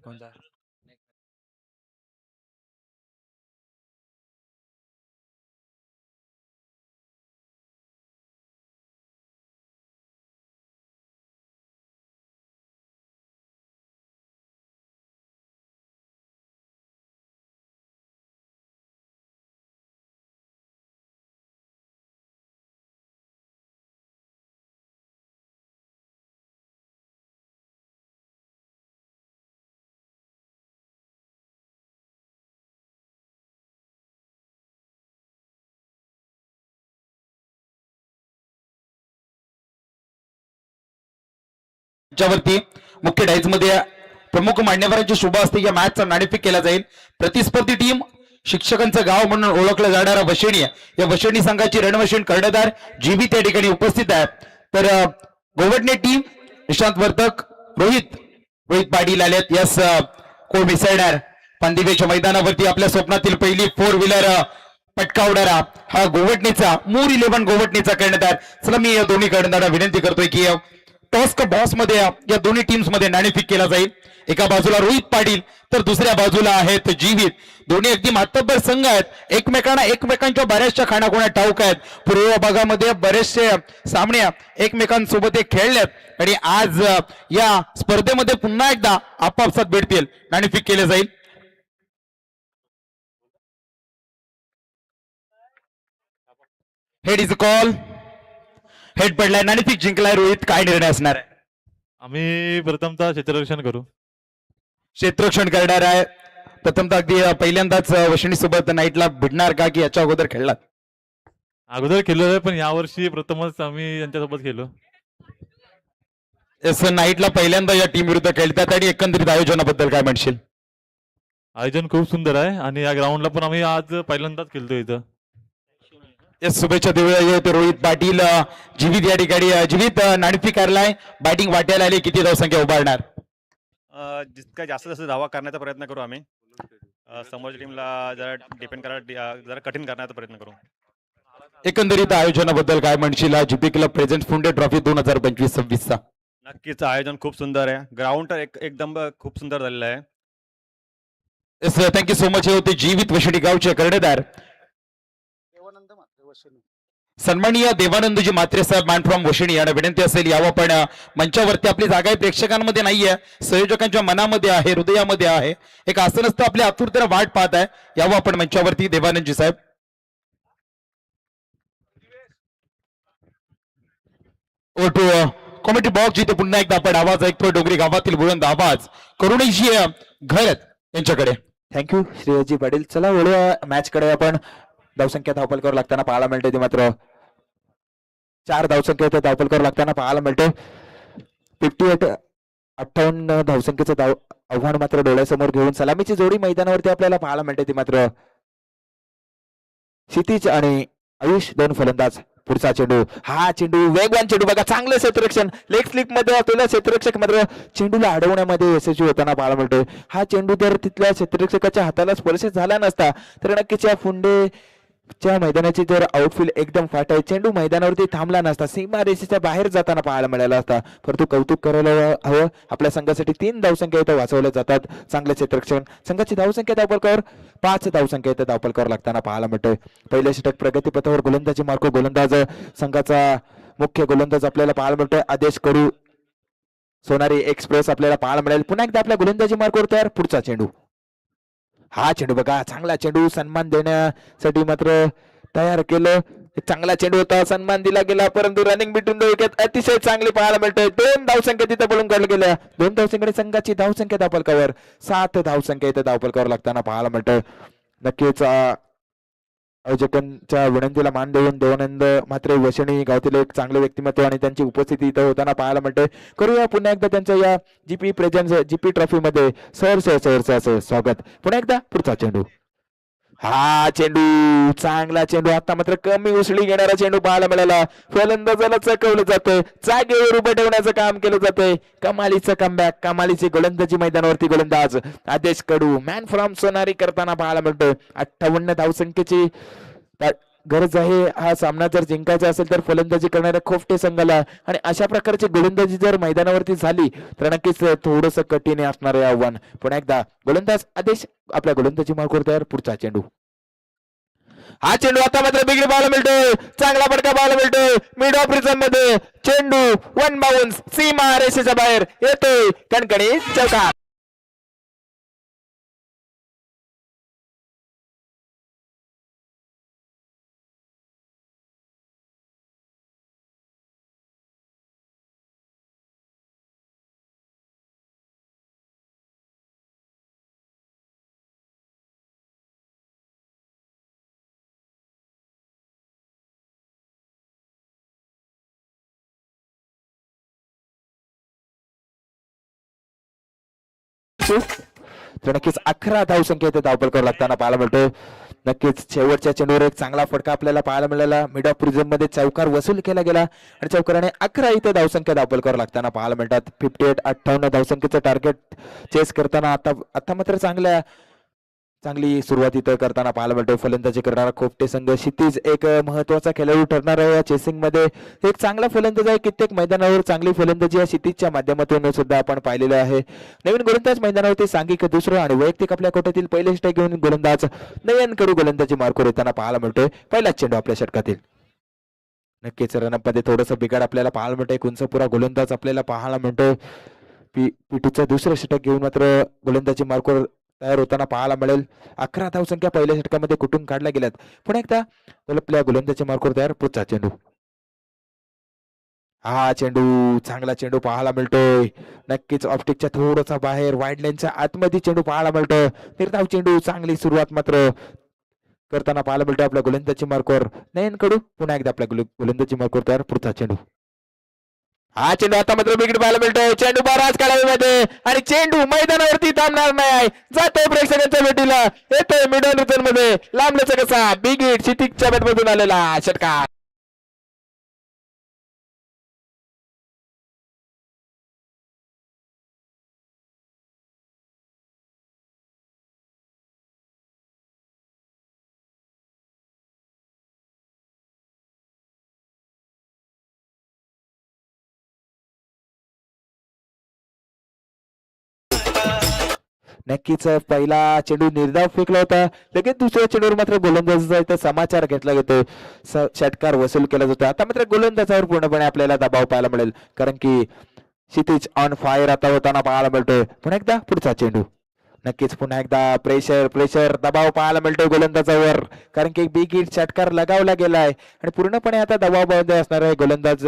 कोणता ज्यावरती मुख्य डाईज मध्ये प्रमुख मान्यवरांची शुभ असते या मॅचचा नाणेफेक केला जाईल. प्रतिस्पर्धी टीम शिक्षकांचं गाव म्हणून ओळखलं जाणारा वशिणी या वशिणी संघाची रणवशिण कर्णधार जीवी त्या ठिकाणी उपस्थित आहे. तर गोवडणे टीम निशांत वर्तक रोहित पाटील आलेत. यस को मिसळणार पांदिवेच्या मैदानावरती आपल्या स्वप्नातील पहिली 4 व्हीलर पटकावणारा हा गोवटणीचा मूर 11 गोवटणीचा कर्णधार. चला मी या दोन्ही कर्णधारांना विनंती करतोय की टॉस्क बॉस मध्ये या दोन्ही टीम्स मध्ये नाणेफेक केला जाईल. एका बाजूला रोहित पाटील तर दुसऱ्या बाजूला आहेत जीवित. दोन्ही अगदी मातब्बर संघ आहेत. एकमेकांच्या बऱ्याचशा खाणाखुणा ठाऊक आहेत. पूर्व भागामध्ये बरेचसे सामने एकमेकांसोबत खेळलेत आणि आज या स्पर्धेमध्ये पुन्हा एकदा आपापसात भेटतील. नाणेफेक केले जाईल. Head is call. हेड पडलाय. नाणेफेक जिंकलाय रोहित. काय निर्णय असणार आहे? आम्ही प्रथमतः क्षेत्ररक्षण करू. क्षेत्ररक्षण करणार आहे. प्रथमतः अगदी पहिल्यांदाच वशिणी सोबत नाईटला भिडणार का की याच्या अगोदर खेळलात? अगोदर केलेलं आहे पण यावर्षी प्रथमच आम्ही यांच्यासोबत खेळलो. नाईटला पहिल्यांदा या टीम विरुद्ध खेळतात आणि एकंदरीत आयोजनाबद्दल काय म्हणशील? आयोजन खूप सुंदर आहे आणि या ग्राउंडला पण आम्ही आज पहिल्यांदाच खेळतो इथं. शुभेच्छा देऊया ते रोहित पाटील. जीवित या ठिकाणी जीवित नाणेफेक करलाय. बॅटिंग वाट्याला आली. किती धावसंख्या उभारणार? जितका जास्त धावा करण्याचा प्रयत्न करू आम्ही. समोरच्या टीमला जरा डिपेंड करायला जरा कठीण करण्याचा प्रयत्न करू. एकंदरीत आयोजनाबद्दल काय म्हणशील? जीपी क्लब प्रेझेंट फुंडे ट्रॉफी 2025-26 चा नक्कीच आयोजन खूप सुंदर आहे. ग्राउंड तर एकदम खूप सुंदर झालेलं आहे. Thank you so much. हे होते जीवित वशिणी गावचे कर्णधार सन्माननीय देवानंदजी म्हात्रे साहेब मॅन फ्रॉम वशिणी यांना विनंती असेल यावं पण मंचावरती. आपली जागा आहे प्रेक्षकांमध्ये नाहीये, संयोजकांच्या मनामध्ये आहे, हृदयामध्ये आहे. एक असं नसतं आपल्या आतुरतेला वाट पाहत आहे. यावं आपण मंचावरती देवानंदजी साहेब. ओ टू कॉमेडी बॉक्स जिथे पुन्हा एकदा आपण आवाज ऐकतोय डोंगरी गावातील बुलंद आवाज करुणेजी घर यांच्याकडे. थँक्यू श्रेयसजी पाटील. चला वळूया मॅच कडे. आपण धावसंख्या धावपलकावर लागताना पाहायला मिळते ती मात्र 4 धावसंख्या इथे धावपलकावर लागताना पाहायला मिळते. 58 धावसंख्येचं आव्हान मात्र डोळ्यासमोर घेऊन सलामीची जोडी मैदानावरती आपल्याला पाहायला मिळते ती मात्र क्षितिज आणि आयुष 2 फलंदाज. पुढचा चेंडू, हा चेंडू वेगवान चेंडू बघा. चांगलं क्षेत्ररक्षण लेग स्लिप मध्ये असलेला क्षेत्ररक्षक मात्र चेंडूला अडवण्यामध्ये यशस्वी होताना पाहायला मिळतोय. हा चेंडू जर तिथल्या क्षेत्ररक्षकाच्या हाताला स्पर्श झाला नसता तर नक्कीच या फुंडेच्या मैदानाची जर आउटफील्ड एकदम फाट आहे. चेंडू मैदानावरती थांबला नसता, सीमारेषेच्या बाहेर जाताना पाहायला मिळाला असता. परंतु कौतुक करायला हवं, आपल्या संघासाठी 3 धावसंख्या इथं वाचवल्या जातात. चांगले क्षेत्ररक्षण. संघाची धावसंख्या धावपलकावर 5 धावसंख्या इथं धावपलकावर लागताना पाहायला मिळतोय. पहिल्या षटक प्रगतीपथावर गोलंदाजी मार्को गोलंदाज संघाचा मुख्य गोलंदाज आपल्याला पाहायला मिळतोय आदेश करू. सोनारी एक्सप्रेस आपल्याला पाहायला मिळेल. पुन्हा एकदा आपल्या गोलंदाजी मार्कवर तयार. पुढचा चेंडू, हा चेंडू बघा. चांगला चेंडू सन्मान देण्यासाठी मात्र तयार केलं. चांगला चेंडू होता, सन्मान दिला गेला, परंतु रनिंग बिटवीन द विकेट अतिशय चांगली पाहायला मिळते. 2 धावसंख्या तिथे बोलून काढल्या गेल्या. 2 धावसंख्येने संघाची धावसंख्या धावपलकावर 7 धावसंख्या इथे धावपलकावर लागताना पाहायला मिळतं. नक्कीच आयोजकांच्या विनंतीला मान देऊन देवानंद मात्र वशणी गावातील एक चांगले व्यक्तिमत्व आणि त्यांची उपस्थिती इथं होताना पाहायला मिळते. करूया पुन्हा एकदा त्यांचं या जीपी प्रेझेंट जीपी ट्रॉफी मध्ये सहर्ष स्वागत. पुन्हा एकदा पुढचा चेंडू. हा चेंडू चांगला चेंडू, आता मात्र कमी उसळी घेणारा चेंडू पाहायला मिळाला. फलंदाजाला चकवलं जातंय, जागेवर उभं ठेवण्याचं काम केलं जातंय. कमालीचं कमबॅक, कमालीची गोलंदाजी मैदानावरती गोलंदाज आदेश कडू मॅन फ्रॉम सोनारी करताना पाहायला मिळतोय. 58 धावसंख्येची गरज आहे. हा सामना जर जिंकायचा असेल तर फलंदाजी करणाऱ्या खोफटे संघाला, आणि अशा प्रकारची गोलंदाजी जर मैदानावरती झाली तर नक्कीच थोडंसं कठीण असणार आहे आव्हान. पुन्हा एकदा गोलंदाज आदेश आपल्या गोलंदाजी मार्गावर तयार. पुढचा चेंडू. हा चेंडू आता मात्र बिगडी पाहायला मिळतोय, चांगला फटका पाहायला मिळतोय. मिड ऑफ रिझन मध्ये चेंडू वन बाउन्स सीमा रेषेच्या बाहेर येतोय. कणकणी चौकार. तर नक्कीच 11 धावसंख्या इथे धावपल करावं लागताना पाहायला मिळतोय. नक्कीच शेवटच्या चेंडूवर एक चांगला फटका आपल्याला पाहायला मिळाला. मिड ऑफ प्रिझम मध्ये चौकार वसूल केला गेला आणि चौकाराने 11 इथे धावसंख्या धावपल करावं लागताना पाहायला मिळतात. 58 धावसंख्येचं टार्गेट चेस करताना आता मात्र चांगली सुरुवात इथं करताना पाहायला मिळतोय. फलंदाजी करणारा खोपटे संघ क्षितिज एक महत्वाचा खेळाडू ठरणार आहे या चेसिंग मध्ये. एक चांगला फलंदाज आहे. कित्येक मैदानावर चांगली फलंदाजी या क्षितिजच्या माध्यमातून सुद्धा आपण पाहिलेलं आहे. नवीन गोलंदाज मैदानावरती सांघिक दुसरं आणि वैयक्तिक आपल्या कोट्यातील पहिले स्ट्राईक घेऊन गोलंदाज नयन कडू गोलंदाजी मार्कवर येताना पाहायला मिळतोय. पहिलाच चेंडू आपल्या षटकातील. नक्कीच रनअप मध्ये थोडंसं बिघाड आपल्याला पाहायला मिळतोय. कुंचपुरा गोलंदाज आपल्याला पाहायला मिळतोय. पिटूचं दुसरं षटक घेऊन मात्र गोलंदाजी मार्कवर तयार होताना पाहायला मिळेल. 11 धावसंख्या पहिल्या षटकामध्ये कुठून काढल्या गेल्यात. पुन्हा एकदा आपल्या गोलंदाजी मार्कवर तयार. पुढचा चेंडू. हा चेंडू चांगला चेंडू पाहायला मिळतोय. नक्कीच ऑप्टिकच्या थोडंसा बाहेर वाईड लाईनच्या आतमध्ये चेंडू पाहायला मिळतोय. निर्धाव चेंडू, चांगली सुरुवात मात्र करताना पाहायला मिळतोय आपल्या गोलंदाजी मार्कवर नयन कडू. पुन्हा एकदा आपल्या गोलंदाजी मार्कवर तयार. पुढचा चेंडू. हा चेंडू आता मात्र बिघड पाहायला मिळतोय. चेंडू बराच काढावीमध्ये आणि चेंडू मैदानावरती थांबणार नाही. जातोय प्रेक्षकांच्या भेटीला, येतोय मिडल रिझन मध्ये लांबल्याचा कसा बिगिट क्षितिजच्या बॅटमधून आलेला षटकार. नक्कीच पहिला चेंडू निर्धाव फेकला होता. लगेच दुसऱ्या चेंडूवर मात्र गोलंदाजाचा इथं समाचार घेतला जातो. षटकार वसूल केला जातो. आता मात्र गोलंदाजावर पूर्णपणे आपल्याला दबाव पाहायला मिळेल, कारण की क्षितिज ऑन फायर आता होताना पाहायला मिळतोय. पुन्हा एकदा पुढचा चेंडू. नक्कीच पुन्हा एकदा प्रेशर दबाव पाहायला मिळतोय गोलंदाजावर, कारण की बिग हिट षटकार लगावला गेलाय आणि पूर्णपणे आता दबावामध्ये असणार आहे गोलंदाज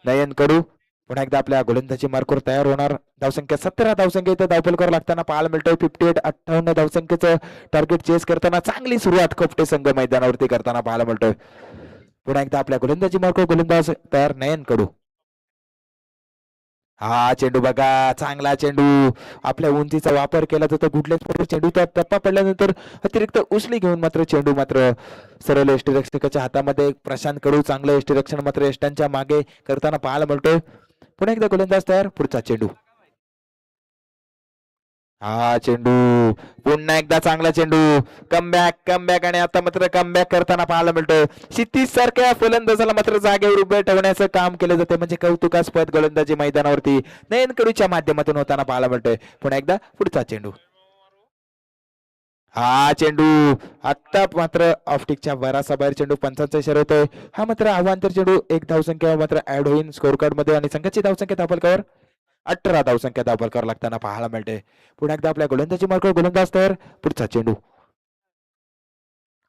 नयन कडू. पुन्हा एकदा आपल्या गोलंदाजी मार्कवर तयार होणार. धावसंख्या 17 धावसंख्या इथं धावपल करावं लागताना पाहायला मिळतोय. 58 धावसंख्येचं टार्गेट चेस करताना चांगली सुरुवात खोपटे संघ मैदानावरती करताना पाहायला मिळतोय. पुन्हा एकदा आपल्या गोलंदाजी मार्कवर गोलंदाज तयार नयन कडू. हा चेंडू बघा, चांगला चेंडू. आपल्या उंचीचा वापर केला जातो कुठल्याच चेंडूचा टप्पा पडल्यानंतर अतिरिक्त उसळी घेऊन मात्र चेंडू मात्र सरळ यष्टीरक्षकाच्या हातामध्ये. प्रशांत कडू चांगलं यष्टीरक्षण मात्र यष्टांच्या मागे करताना पाहायला मिळतोय. पुन्हा एकदा गोलंदाज तयार. पुढचा चेंडू. हा चेंडू पुन्हा एकदा चांगला चेंडू. कमबॅक आणि आता मात्र कमबॅक करताना पाहायला मिळतोय. क्षितिज सारख्या फलंदाजाला मात्र जागेवर उभे ठेवण्याचं काम केलं जाते, म्हणजे कौतुकास्पद गोलंदाजी मैदानावरती नयन कडूच्या माध्यमातून होताना पाहायला मिळतोय. पुन्हा एकदा पुढचा चेंडू. हा चेंडू आता मात्र ऑफटिकच्या बरासा बाहेर चेंडू. पंचांचा इशारा होतोय. हा मात्र अवांतर चेंडू. एक धावसंख्या मात्र ऍड होईल स्कोर कार्ड मध्ये आणि संघाची धावसंख्या धावफलकावर 18 धावसंख्या धावफल करावं लागताना पाहायला मिळते. पुन्हा एकदा आपल्या गोलंदाजी मार्कवर गोलंदाज तयार. पुढचा चेंडू.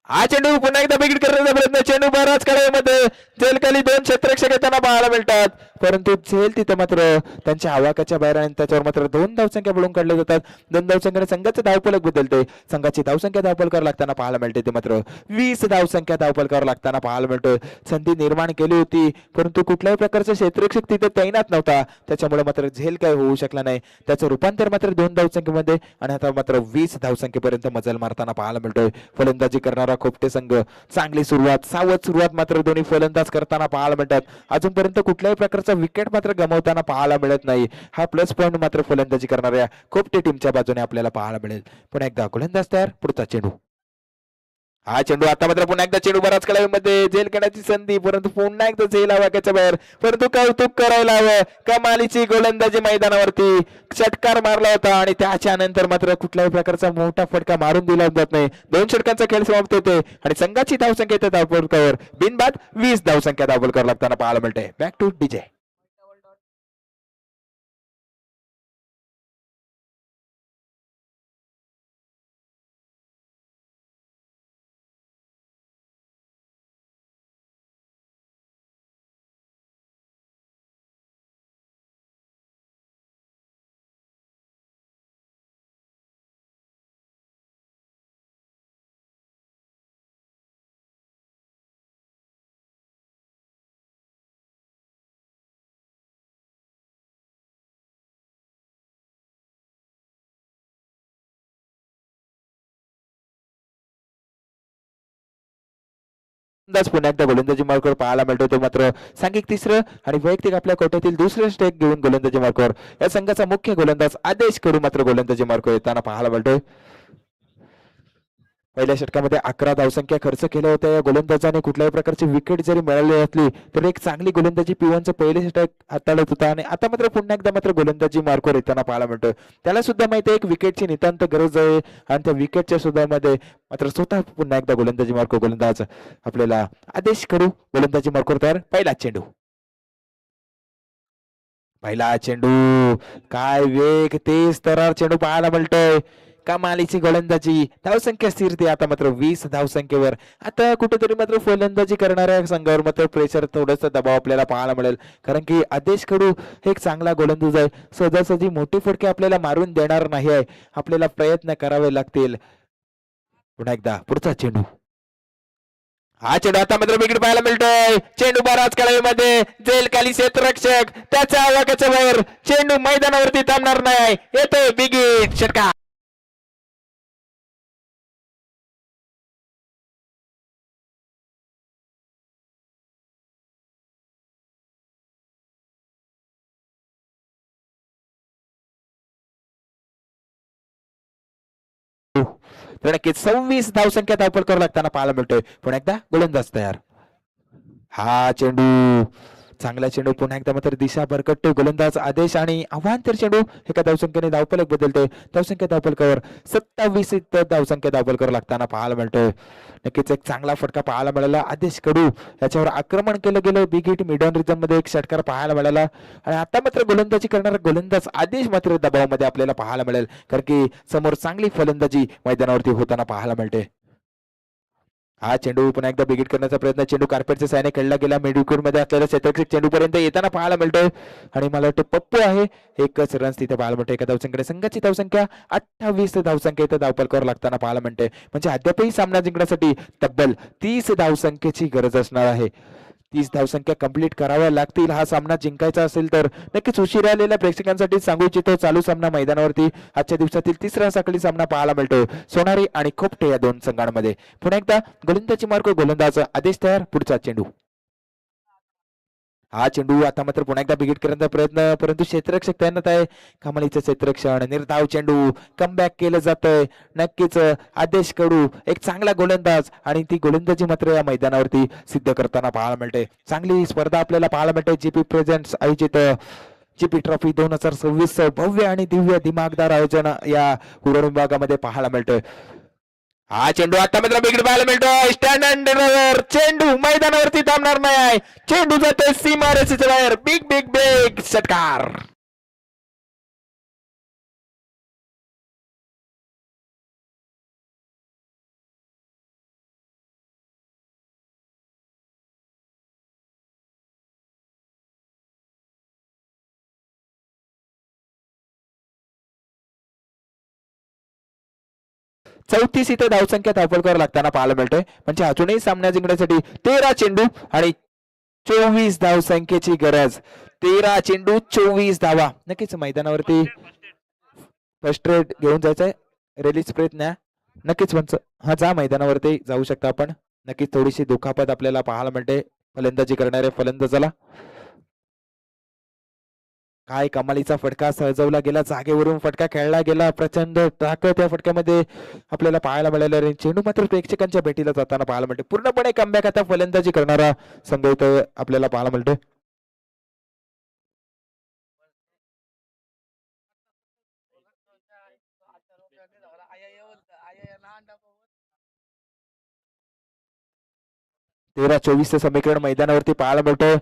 हा चेंडू पुन्हा एकदा बिगिट करण्याचा प्रयत्न, चेंडू बराच काळामध्ये झेलखाली 2 क्षेत्ररक्षक येताना पाहायला मिळतात, परंतु झेल तिथे मात्र त्यांच्या आवाक्याच्या बाहेर आणि त्याच्यावर मात्र 2 धावसंख्या पळून काढले जातात. 2 धावसंख्येने संघाचं धावफलक बदलते. संघाची धावसंख्या धावफलकावर लागताना पाहायला मिळते ते मात्र 20 धावसंख्या धावफलकावर लागताना पाहायला मिळतोय. संधी निर्माण केली होती, परंतु कुठल्याही प्रकारचा क्षेत्ररक्षक तिथे तैनात नव्हता, त्याच्यामुळे मात्र झेल काय होऊ शकला नाही. त्याचं रूपांतर मात्र 2 धावसंख्येमध्ये आणि आता मात्र 20 धावसंख्येपर्यंत मजल मारताना पाहायला मिळतोय. फलंदाजी करणारा खोपटे संघ चांगली सुरुवात, सावध सुरुवात मात्र दोन्ही फलंदाज करताना पाहायला मिळतात. अजूनपर्यंत कुठल्याही प्रकारचा विकेट मात्र गमावताना पाहायला मिळत नाही. हा प्लस पॉइंट मात्र फलंदाजी करणाऱ्या खोपटे टीमच्या बाजूने आपल्याला पाहायला मिळेल. पुन्हा एकदा गोलंदाज तयार, पुढचा चेंडू. हा चेंडू आता मात्र पुन्हा एकदा चेंडू बराच काळामध्ये झेल घेण्याची संधी, परंतु पुन्हा एकदा झेल आवाक्याच्या बाहेर, परंतु कौतुक करायला हवं. कमालीची गोलंदाजी मैदानावरती षटकार मारला होता आणि त्याच्या नंतर मात्र कुठल्याही प्रकारचा मोठा फटका मारून दिला जात नाही. 2 षटकांचा खेळ समाप्त होते आणि संघाची धावसंख्या येते धावफलकावर बिनबाद 20 धावसंख्या धावफलकावर लागताना पाहायला मिळते. Back two DJ. पुन्हा एकदा गोलंदाजी मार्कवर पाहायला मिळतो तो मात्र सांघिक तिसरं आणि वैयक्तिक आपल्या कोट्यातील दुसरं स्टेक घेऊन गोलंदाजी मार्कवर या संघाचा मुख्य गोलंदाज आदेश कडू मात्र गोलंदाजी मार्कवर येताना पाहायला मिळतोय. पहिल्या षटकामध्ये 11 धावसंख्या खर्च केल्या होत्या या गोलंदाजाने. कुठल्याही प्रकारची विकेट जरी मिळाली असली तरी एक चांगली गोलंदाजी पिवांचं पहिले षटक हाताळत होता आणि आता मात्र पुन्हा एकदा मात्र गोलंदाजी मार्कवर येताना पाहायला मिळतोय. त्याला सुद्धा माहिती आहे एक विकेटची नितांत गरज आहे आणि त्या विकेटच्या सुद्धा मध्ये मात्र स्वतः पुन्हा एकदा गोलंदाजी मार्कवर गोलंदाज आपल्याला आदेश कडू गोलंदाजी मार्कवर तयार. पहिला चेंडू, पहिला चेंडू, काय वेग, तेज तरार चेंडू पाहायला मिळतोय. कमालीची गोलंदाजी, धावसंख्या स्थिरते आता मात्र 20 धावसंख्येवर. आता कुठेतरी मात्र फलंदाजी करणाऱ्या संघावर मात्र प्रेशर, थोडस दबाव आपल्याला पाहायला मिळेल, कारण की आदेश कडू एक चांगला गोलंदाज आहे. सहजासहजी मोठी फटके आपल्याला मारून देणार नाही आहे, आपल्याला प्रयत्न करावे लागतील. पुन्हा एकदा पुढचा चेंडू. हा चेंडू आता मात्र विकेट पाहायला मिळतोय. चेंडू बराच काळामध्ये झेल खाली क्षेत्ररक्षक त्याच्या आवाक्याच्या बाहेर, चेंडू मैदानावरती थांबणार नाही, येतोय बिगिट षटकार. तर नक्कीच 26 धावसंख्या धावफलकावर लागताना पाहायला मिळतोय. पुन्हा एकदा गोलंदाज तयार. हा चेंडू, चांगला चेंडू, पुन्हा एकदा मात्र दिशा भरकटतो गोलंदाज आदेश आणि अवांतर चेंडू एका धावसंख्येने धावफलक बदलतोय. धावसंख्या धावफलकावर 27 धावसंख्या धावफलकावर लागताना पाहायला मिळतोय. नक्कीच एक चांगला फटका पाहायला मिळाला आदेश कडू, याच्यावर आक्रमण केलं गेलं, big hit mid on reason मध्ये एक षटकार पाहायला मिळाला आणि आता मात्र गोलंदाजी करणारा गोलंदाज आदेश मात्र दबावामध्ये आपल्याला पाहायला मिळेल, कारण की समोर चांगली फलंदाजी मैदानावरती होताना पाहायला मिळते. हा चेंडू पुन्हा एकदा बिगिट करण्याचा प्रयत्न, चेंडू कार्पेटच्या साहाय्याने खेळला गेला, मिडविकेट मध्ये असलेला क्षेत्ररक्षक चेंडू पर्यंत येताना पाहायला मिळतोय आणि मला वाटतं पप्पू आहे. एकच रन्स तिथे पाहायला मिळतो एका धावसंख्येकडे. संघाची धावसंख्या 28 धावसंख्या इथं धावफलकावर लागताना पाहायला मिळते, म्हणजे अद्यापही सामना जिंकण्यासाठी तब्बल 30 धावसंख्येची गरज असणार आहे. 30 धावसंख्या कंप्लीट कराव्या लागतील हा सामना जिंकायचा असेल तर. नक्कीच उशिरा आलेल्या प्रेक्षकांसाठी सांगू इच्छितो, चालू सामना मैदानावरती आजच्या दिवसातील तिसरा साखळी सामना पाहायला मिळतोय सोनारी आणि खोपटे या 2 संघांमध्ये. पुन्हा एकदा गोलंदाजी मार्क गोलंदाज आदेश तयार. पुढचा चेंडू. हा चेंडू आता मात्र पुन्हा एकदा बिगिट करण्याचा प्रयत्न, परंतु क्षेत्ररक्षक तैनात आहे. कमालीचं क्षेत्ररक्षण, निर्धाव चेंडू, कमबॅक केलं जातंय. नक्कीच आदेश कडू एक चांगला गोलंदाज आणि ती गोलंदाजी मात्र या मैदानावरती सिद्ध करताना पाहायला मिळते. चांगली स्पर्धा आपल्याला पाहायला मिळते. जीपी प्रेझेंट्स आयोजित जीपी ट्रॉफी 2026 भव्य आणि दिव्य दिमागदार आयोजन या उरण विभागामध्ये पाहायला मिळतोय. हा चेंडू आता मात्र बिघड पाहायला मिळतोय. स्टँड अँड चेंडू मैदानावरती थांबणार नाही, चेंडू जातोय सीमारेषेच्या बाहेर. बिग बिग बिग षटकार. 34 इथे धावसंख्या धावफलकावर लागताना पाहायला मिळतोय. म्हणजे अजूनही सामना जिंकण्यासाठी 13 चेंडू आणि 24 धावसंख्येची गरज. 13 चेंडू 24 धावा. नक्कीच मैदानावरती फर्स्ट रेट घेऊन जायचंय. रिलीज प्रयत्न नक्कीच पंच. हा जा मैदानावरती जाऊ शकता आपण. नक्कीच थोडीशी दुखापत आपल्याला पाहायला मिळते फलंदाजी करणाऱ्या फलंदाजाला. काय कमालीचा फटका सजवला गेला, जागेवरून फटका खेळला गेला, प्रचंड ताकद त्या फटक्यामध्ये आपल्याला पाहायला मिळालं रे. चेंडू मात्र प्रेक्षकांच्या भेटीला जाताना पाहायला मिळते. पूर्णपणे कमबॅक आता फलंदाजी करणारा संघ इथं आपल्याला पाहायला मिळतोय. तेरा 24 चे समीकरण मैदानावरती पाहायला मिळतोय.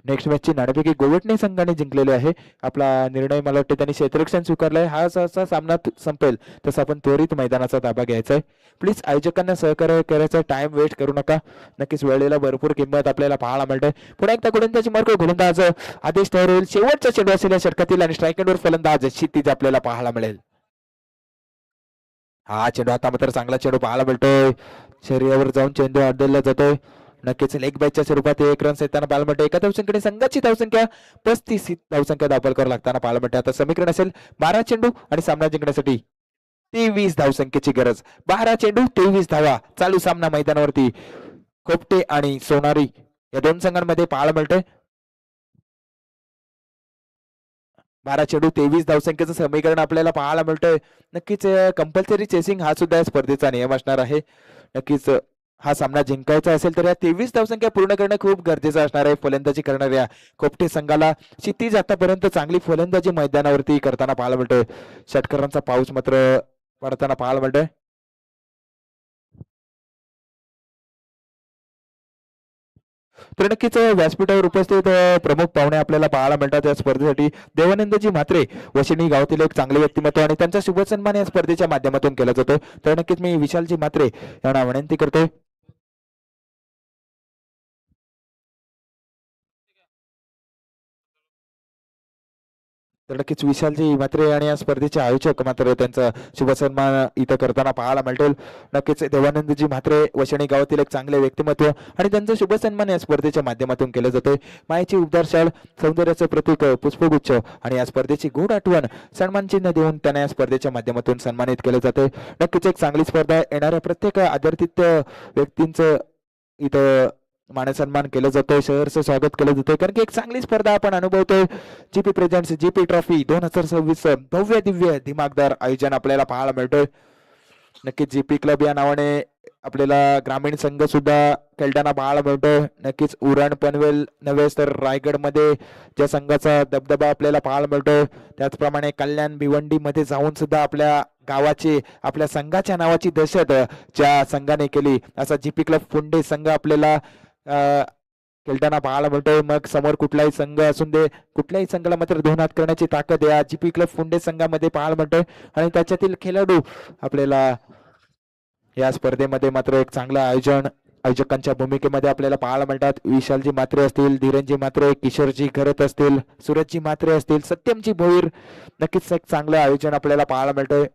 नेक्स्ट मॅचची नाणेफेकी गोवटणे संघाने जिंकलेली आहे. आपला निर्णय मला वाटतं त्यांनी क्षेत्ररक्षण स्वीकारलाय. हा जसा सामना संपेल तसा आपण त्वरित मैदानाचा ताबा घ्यायचा आहे. प्लीज आयोजकांना सहकार्य करायचं, टाइम वेस्ट करू नका. नक्कीच वेळेला भरपूर किंमत आपल्याला पाहायला मिळते. पुन्हा एकदा गोलंदाजी मार्ग गोलंदाज आदेश तयार होईल. शेवटचा चेंडू असेल या षटकातील आणि स्ट्रायकरवर फलंदाज क्षितिज आपल्याला पाहायला मिळेल. हा चेंडू आता मात्र चांगला चेंडू पाहायला मिळतोय. शरीरावर जाऊन चेंडू अडलेला जातोय. नक्कीच लेग बॅचच्या स्वरूपात 1 रन येताना पाहायला मिळते. एका धावसंख्येने संघाची धावसंख्या 35 धावसंख्या धावफलकावर लागताना पाहायला मिळते. आता समीकरण असेल 12 चेंडू आणि सामना जिंकण्यासाठी 23 धावसंख्येची गरज. 12 चेंडू 23 धावा. चालू सामना मैदानावरती खोपटे आणि सोनारी या दोन संघांमध्ये पाहायला मिळतंय. 12 चेंडू 23 धावसंख्येचं समीकरण आपल्याला पाहायला मिळतंय. नक्कीच कंपल्सरी चेसिंग हा सुद्धा या स्पर्धेचा नियम असणार आहे. नक्कीच हा सामना जिंकायचा असेल तर या 23 धावसंख्या पूर्ण करणं खूप गरजेचं असणार आहे. फलंदाजी करणाऱ्या कोपटे संघाला क्षितिज आतापर्यंत चांगली फलंदाजी मैदानावरती करताना पाहायला मिळतोय. षटकारांचा पाऊस मात्र पडताना पाहायला मिळतोय. तर नक्कीच व्यासपीठावर उपस्थित प्रमुख पाहुणे आपल्याला पाहायला मिळतात या स्पर्धेसाठी. देवानंदजी म्हात्रे वशिणी गावातील एक चांगले व्यक्तिमत्व आणि त्यांचा शुभ सन्मान या स्पर्धेच्या माध्यमातून केला जातो. तर नक्कीच मी विशालजी म्हात्रे यांना विनंती करतोय. तर नक्कीच विशालजी म्हात्रे आणि या स्पर्धेचे आयोजक मात्र त्यांचा शुभ सन्मान इथं करताना पाहायला मिळेल. नक्कीच देवानंदजी म्हात्रे वशिणी गावातील एक चांगले व्यक्तिमत्व आणि त्यांचा शुभ सन्मान या स्पर्धेच्या माध्यमातून केलं जातोय. मायेची उबदार शाल, सौंदर्याचं प्रतीक पुष्पगुच्छ आणि या स्पर्धेची गोड आठवण सन्मान चिन्ह देऊन त्यांना या स्पर्धेच्या माध्यमातून सन्मानित केलं जातंय. नक्कीच एक चांगली स्पर्धा. येणाऱ्या प्रत्येक आदरातिथ्य व्यक्तींचं इथं मानसन्मान केलं जातोय. शहरचं स्वागत केलं जातंय कारण की एक चांगली स्पर्धा आपण अनुभवतोय. जीपी प्रेझेंट्स जीपी ट्रॉफी 2026 भव्य दिव्य दिमागदार आयोजन आपल्याला पाहायला मिळतोय. नक्कीच जीपी क्लब या नावाने आपल्याला ग्रामीण संघ सुद्धा खेळताना पाहायला मिळतोय. नक्कीच उरण पनवेल नव्हे तर रायगडमध्ये ज्या संघाचा दबदबा आपल्याला पाहायला मिळतोय त्याचप्रमाणे कल्याण भिवंडी मध्ये जाऊन सुद्धा आपल्या गावाची आपल्या संघाच्या नावाची दहशत ज्या संघाने केली असा जीपी क्लब पुंडे संघ आपल्याला खेळताना पाहायला मिळतोय. मग समोर कुठलाही संघ असून दे, कुठल्याही संघाला मात्र दोन हात करण्याची ताकद या जीपी क्लब पुंडे संघामध्ये पाहायला मिळतोय आणि त्याच्यातील खेळाडू आपल्याला या स्पर्धेमध्ये मात्र एक चांगलं आयोजन आयोजकांच्या भूमिकेमध्ये आपल्याला पाहायला मिळतात. विशालजी म्हात्रे असतील, धीरनजी म्हात्रे, किशोरजी घरत असतील, सूरजजी म्हात्रे असतील, सत्यमजी भोईर. नक्कीच एक चांगलं आयोजन आपल्याला पाहायला मिळतंय.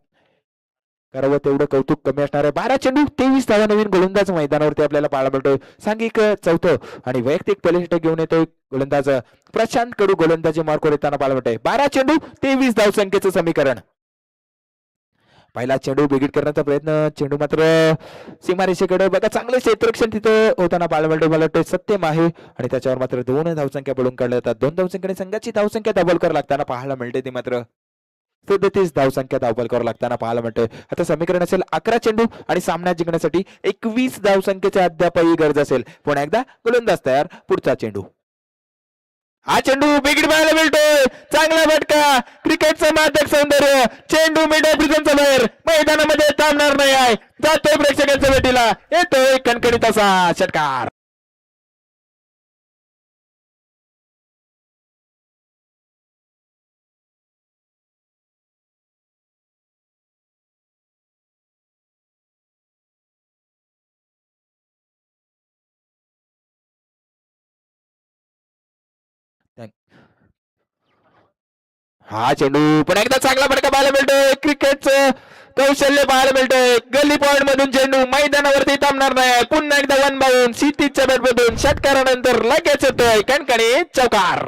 करावं तेवढं कौतुक कमी असणार आहे. 12 चेंडू 23 धावा नवीन गोलंदाज मैदानावरती आपल्याला पाहायला मिळतोय. सांघिक चौथं आणि वैयक्तिक पहिलं घेऊन येतोय गोलंदाज प्रशांत कडू गोलंदाजी मार्कवर येताना पाहायला मिळतोय. 12 चेंडू 23 धावसंख्येचं समीकरण. पहिला चेंडू बिगिट करण्याचा प्रयत्न, चेंडू मात्र सीमारेषेकडे बघा चांगले क्षेत्ररक्षण तिथं होताना पाहायला मिळतोय. मला वाटतं सत्यम आहे आणि त्याच्यावर मात्र 2 धावसंख्या पडून काढल्या जातात. 2 धावसंख्येने संघाची धावसंख्या धावलकर लागताना पाहायला मिळते. ती मात्र 37 धावसंख्या धावलकर लागताना पाहायला मिळते. आता समीकरण असेल 11 चेंडू आणि सामना जिंकण्यासाठी 21 धावसंख्येच्या अद्यापही गरज असेल. पुन्हा एकदा गोलंदाज तयार. पुढचा चेंडू. हा चेंडू बिगिट पाहायला मिळतोय. चांगला फटका, क्रिकेटचं मादक सौंदर्य. चेंडू मिडल प्रिझनच्या बाहेर मैदानामध्ये थांबणार नाही आहे. जातोय प्रेक्षकांच्या भेटीला, येतोय कणकणीत असा षटकार. हा चेंडू पुन्हा एकदा चांगला फटका पाहायला मिळतोय. क्रिकेटचं कौशल्य पाहायला मिळतंय. गल्ली पॉइंट मधून चेंडू मैदानावरती थांबणार नाही. पुन्हा एकदा वन बाउंड क्षितिजच्या बॅटमधून षटकारानंतर लगेच येतोय कणकणीत चौकार.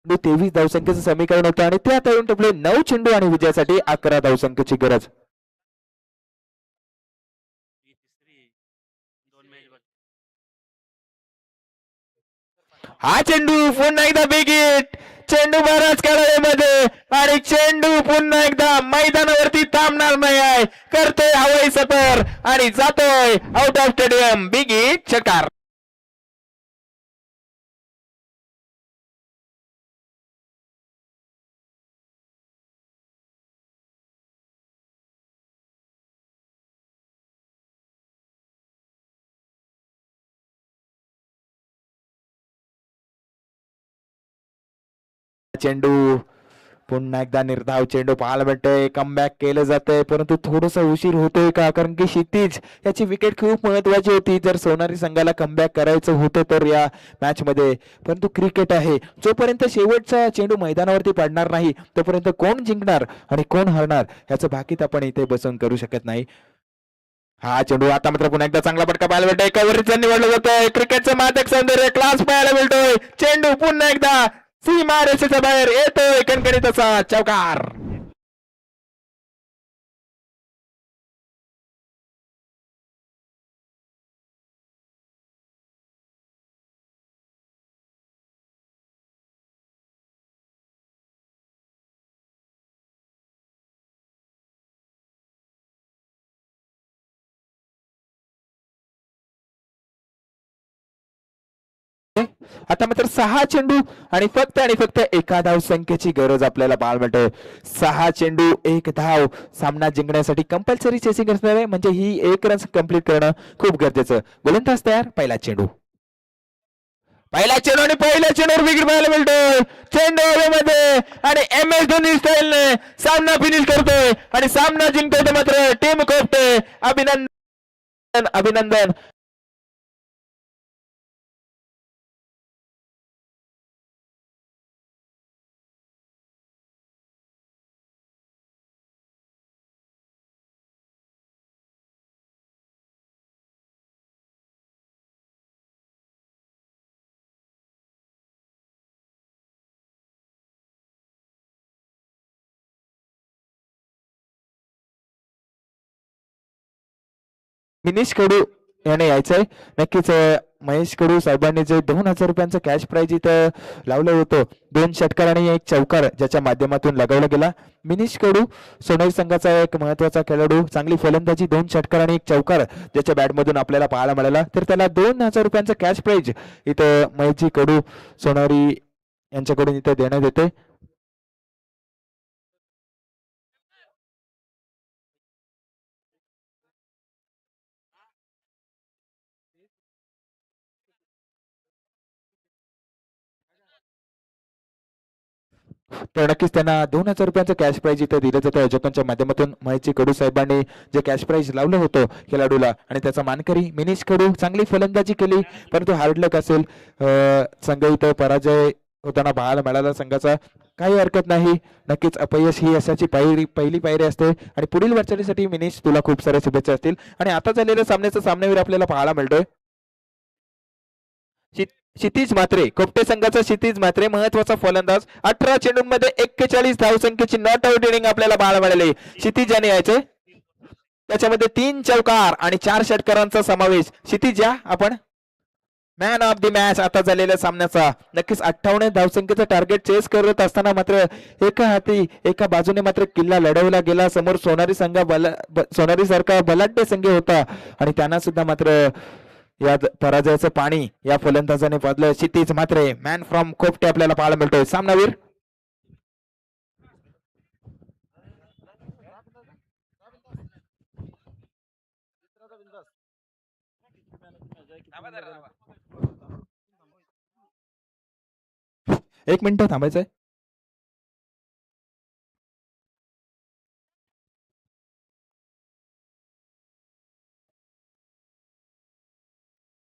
चेंडू 23 धावसंख्येचं समीकरण होतं आणि त्या तळून टपले 9 चेंडू आणि विजयासाठी 11 धावसंख्येची गरज. हा चेंडू पुन्हा एकदा बिग हिट. चेंडू बराच खेळाडूमध्ये आणि चेंडू पुन्हा एकदा मैदानावरती थांबणार नाही आहे. करतोय हवाई सफर आणि जातोय out of stadium. Big hit षटकार. चेंडू पुन्हा एकदा निर्धाव चेंडू पाहायला भेटतोय. कमबॅक केलं जातंय परंतु थोडस उशीर होतोय का, कारण की क्षितिज याची विकेट खूप महत्वाची होती. जर सोनारी संघाला कमबॅक करायचं होतं तर या मॅच मध्ये, परंतु क्रिकेट आहे, जोपर्यंत शेवटचा चेंडू मैदानावरती पडणार नाही तोपर्यंत कोण जिंकणार आणि कोण हरणार याचं भाकीत आपण इथे बसून करू शकत नाही. हा चेंडू आता मात्र पुन्हा एकदा चांगला फटका पाहायला मिळतोय. कव्हरेजचा निवडलं जातोय. क्रिकेटचं मादक सौंदर्य क्लास पाहायला मिळतोय. चेंडू पुन्हा एकदा सीमा रेषेच्या बाहेर येतोय कणकणीत असा चौकार. आता मात्र 6 चेंडू आणि फक्त एका धाव संख्येची गरज आपल्याला पाहायला मिळते. 6 चेंडू 1 धाव. सामना जिंकण्यासाठी कंपल्सरी चेसिंग असणार आहे, म्हणजे ही 1 रन कंप्लीट करणं खूप गरजेचं. गोलंदाज तयार. पहिला चेंडू आणि पहिल्या चेंडूवर विकेट पाहायला मिळतोय. चेंडू हवेमध्ये आणि एम एस धोनी स्टाईलने सामना फिनिश करतोय आणि सामना जिंकतोय मात्र टीम कोपटे. अभिनंदन अभिनंदन. मिनिश कडू याने यायचंय. नक्कीच महेश कडू साहेबांनी जे 2,000 रुपयांचं कॅश प्राइज इथं लावलं होतं, 2 षटकार आणि 1 चौकार ज्याच्या माध्यमातून लगावला गेला. मिनिश कडू सोनाई संघाचा एक महत्वाचा खेळाडू, चांगली फलंदाजी, 2 षटकार आणि 1 चौकार ज्याच्या बॅटमधून आपल्याला पाहायला मिळाला. तर त्याला 2,000 रुपयांचं कॅश प्राइज इथं महेशजी कडू सोनारी यांच्याकडून इथं देण्यात येते. तर नक्कीच त्यांना 2,000 रुपयांचं कॅश प्राइज इथं दिलं जातं आयोजकांच्या माध्यमातून. महेशजी कडू साहेबांनी जे कॅश प्राइज लावलं होतं खेळाडूला आणि त्याचा मानकरी मिनिश कडू. चांगली फलंदाजी केली परंतु हार्ड लक असेल, संघ इथं पराजय होताना पाहायला मिळाला संघाचा. काही हरकत नाही. नक्कीच अपयश ही यशाची पहिली पायरी असते आणि पुढील वाटचालीसाठी मिनिश तुला खूप साऱ्या शुभेच्छा असतील. आणि आता झालेल्या सामन्याचा सामनावीर आपल्याला पाहायला मिळतोय क्षितिज म्हात्रे. कोपटे संघाचा क्षितिज म्हात्रे महत्वाचा फलंदाज. 18 चेंडूंमध्ये 41 धावसंख्येची नॉट आउट इनिंग आपल्याला पाहायला मिळाली. क्षितिज याने यायचे. त्याच्यामध्ये 3 चौकार आणि 4 षटकारांचा समावेश. क्षितिज या आपण मॅन ऑफ द मॅच आता झालेल्या सामन्याचा. नक्कीच 58 धावसंख्येचं टार्गेट चेस करत असताना मात्र एका हाती एका बाजूने मात्र किल्ला लढवला गेला. समोर सोनारी सोनारी सारखा बलाढ्य संघ होता आणि त्यांना सुद्धा मात्र या पराजयाचं पाणी या फलंदाजाने पाजलं. क्षितिज म्हात्रे मॅन फ्रॉम कोपटे आपल्याला पाहायला मिळतोय. सामनावीर एक मिनिट थांबायचंय.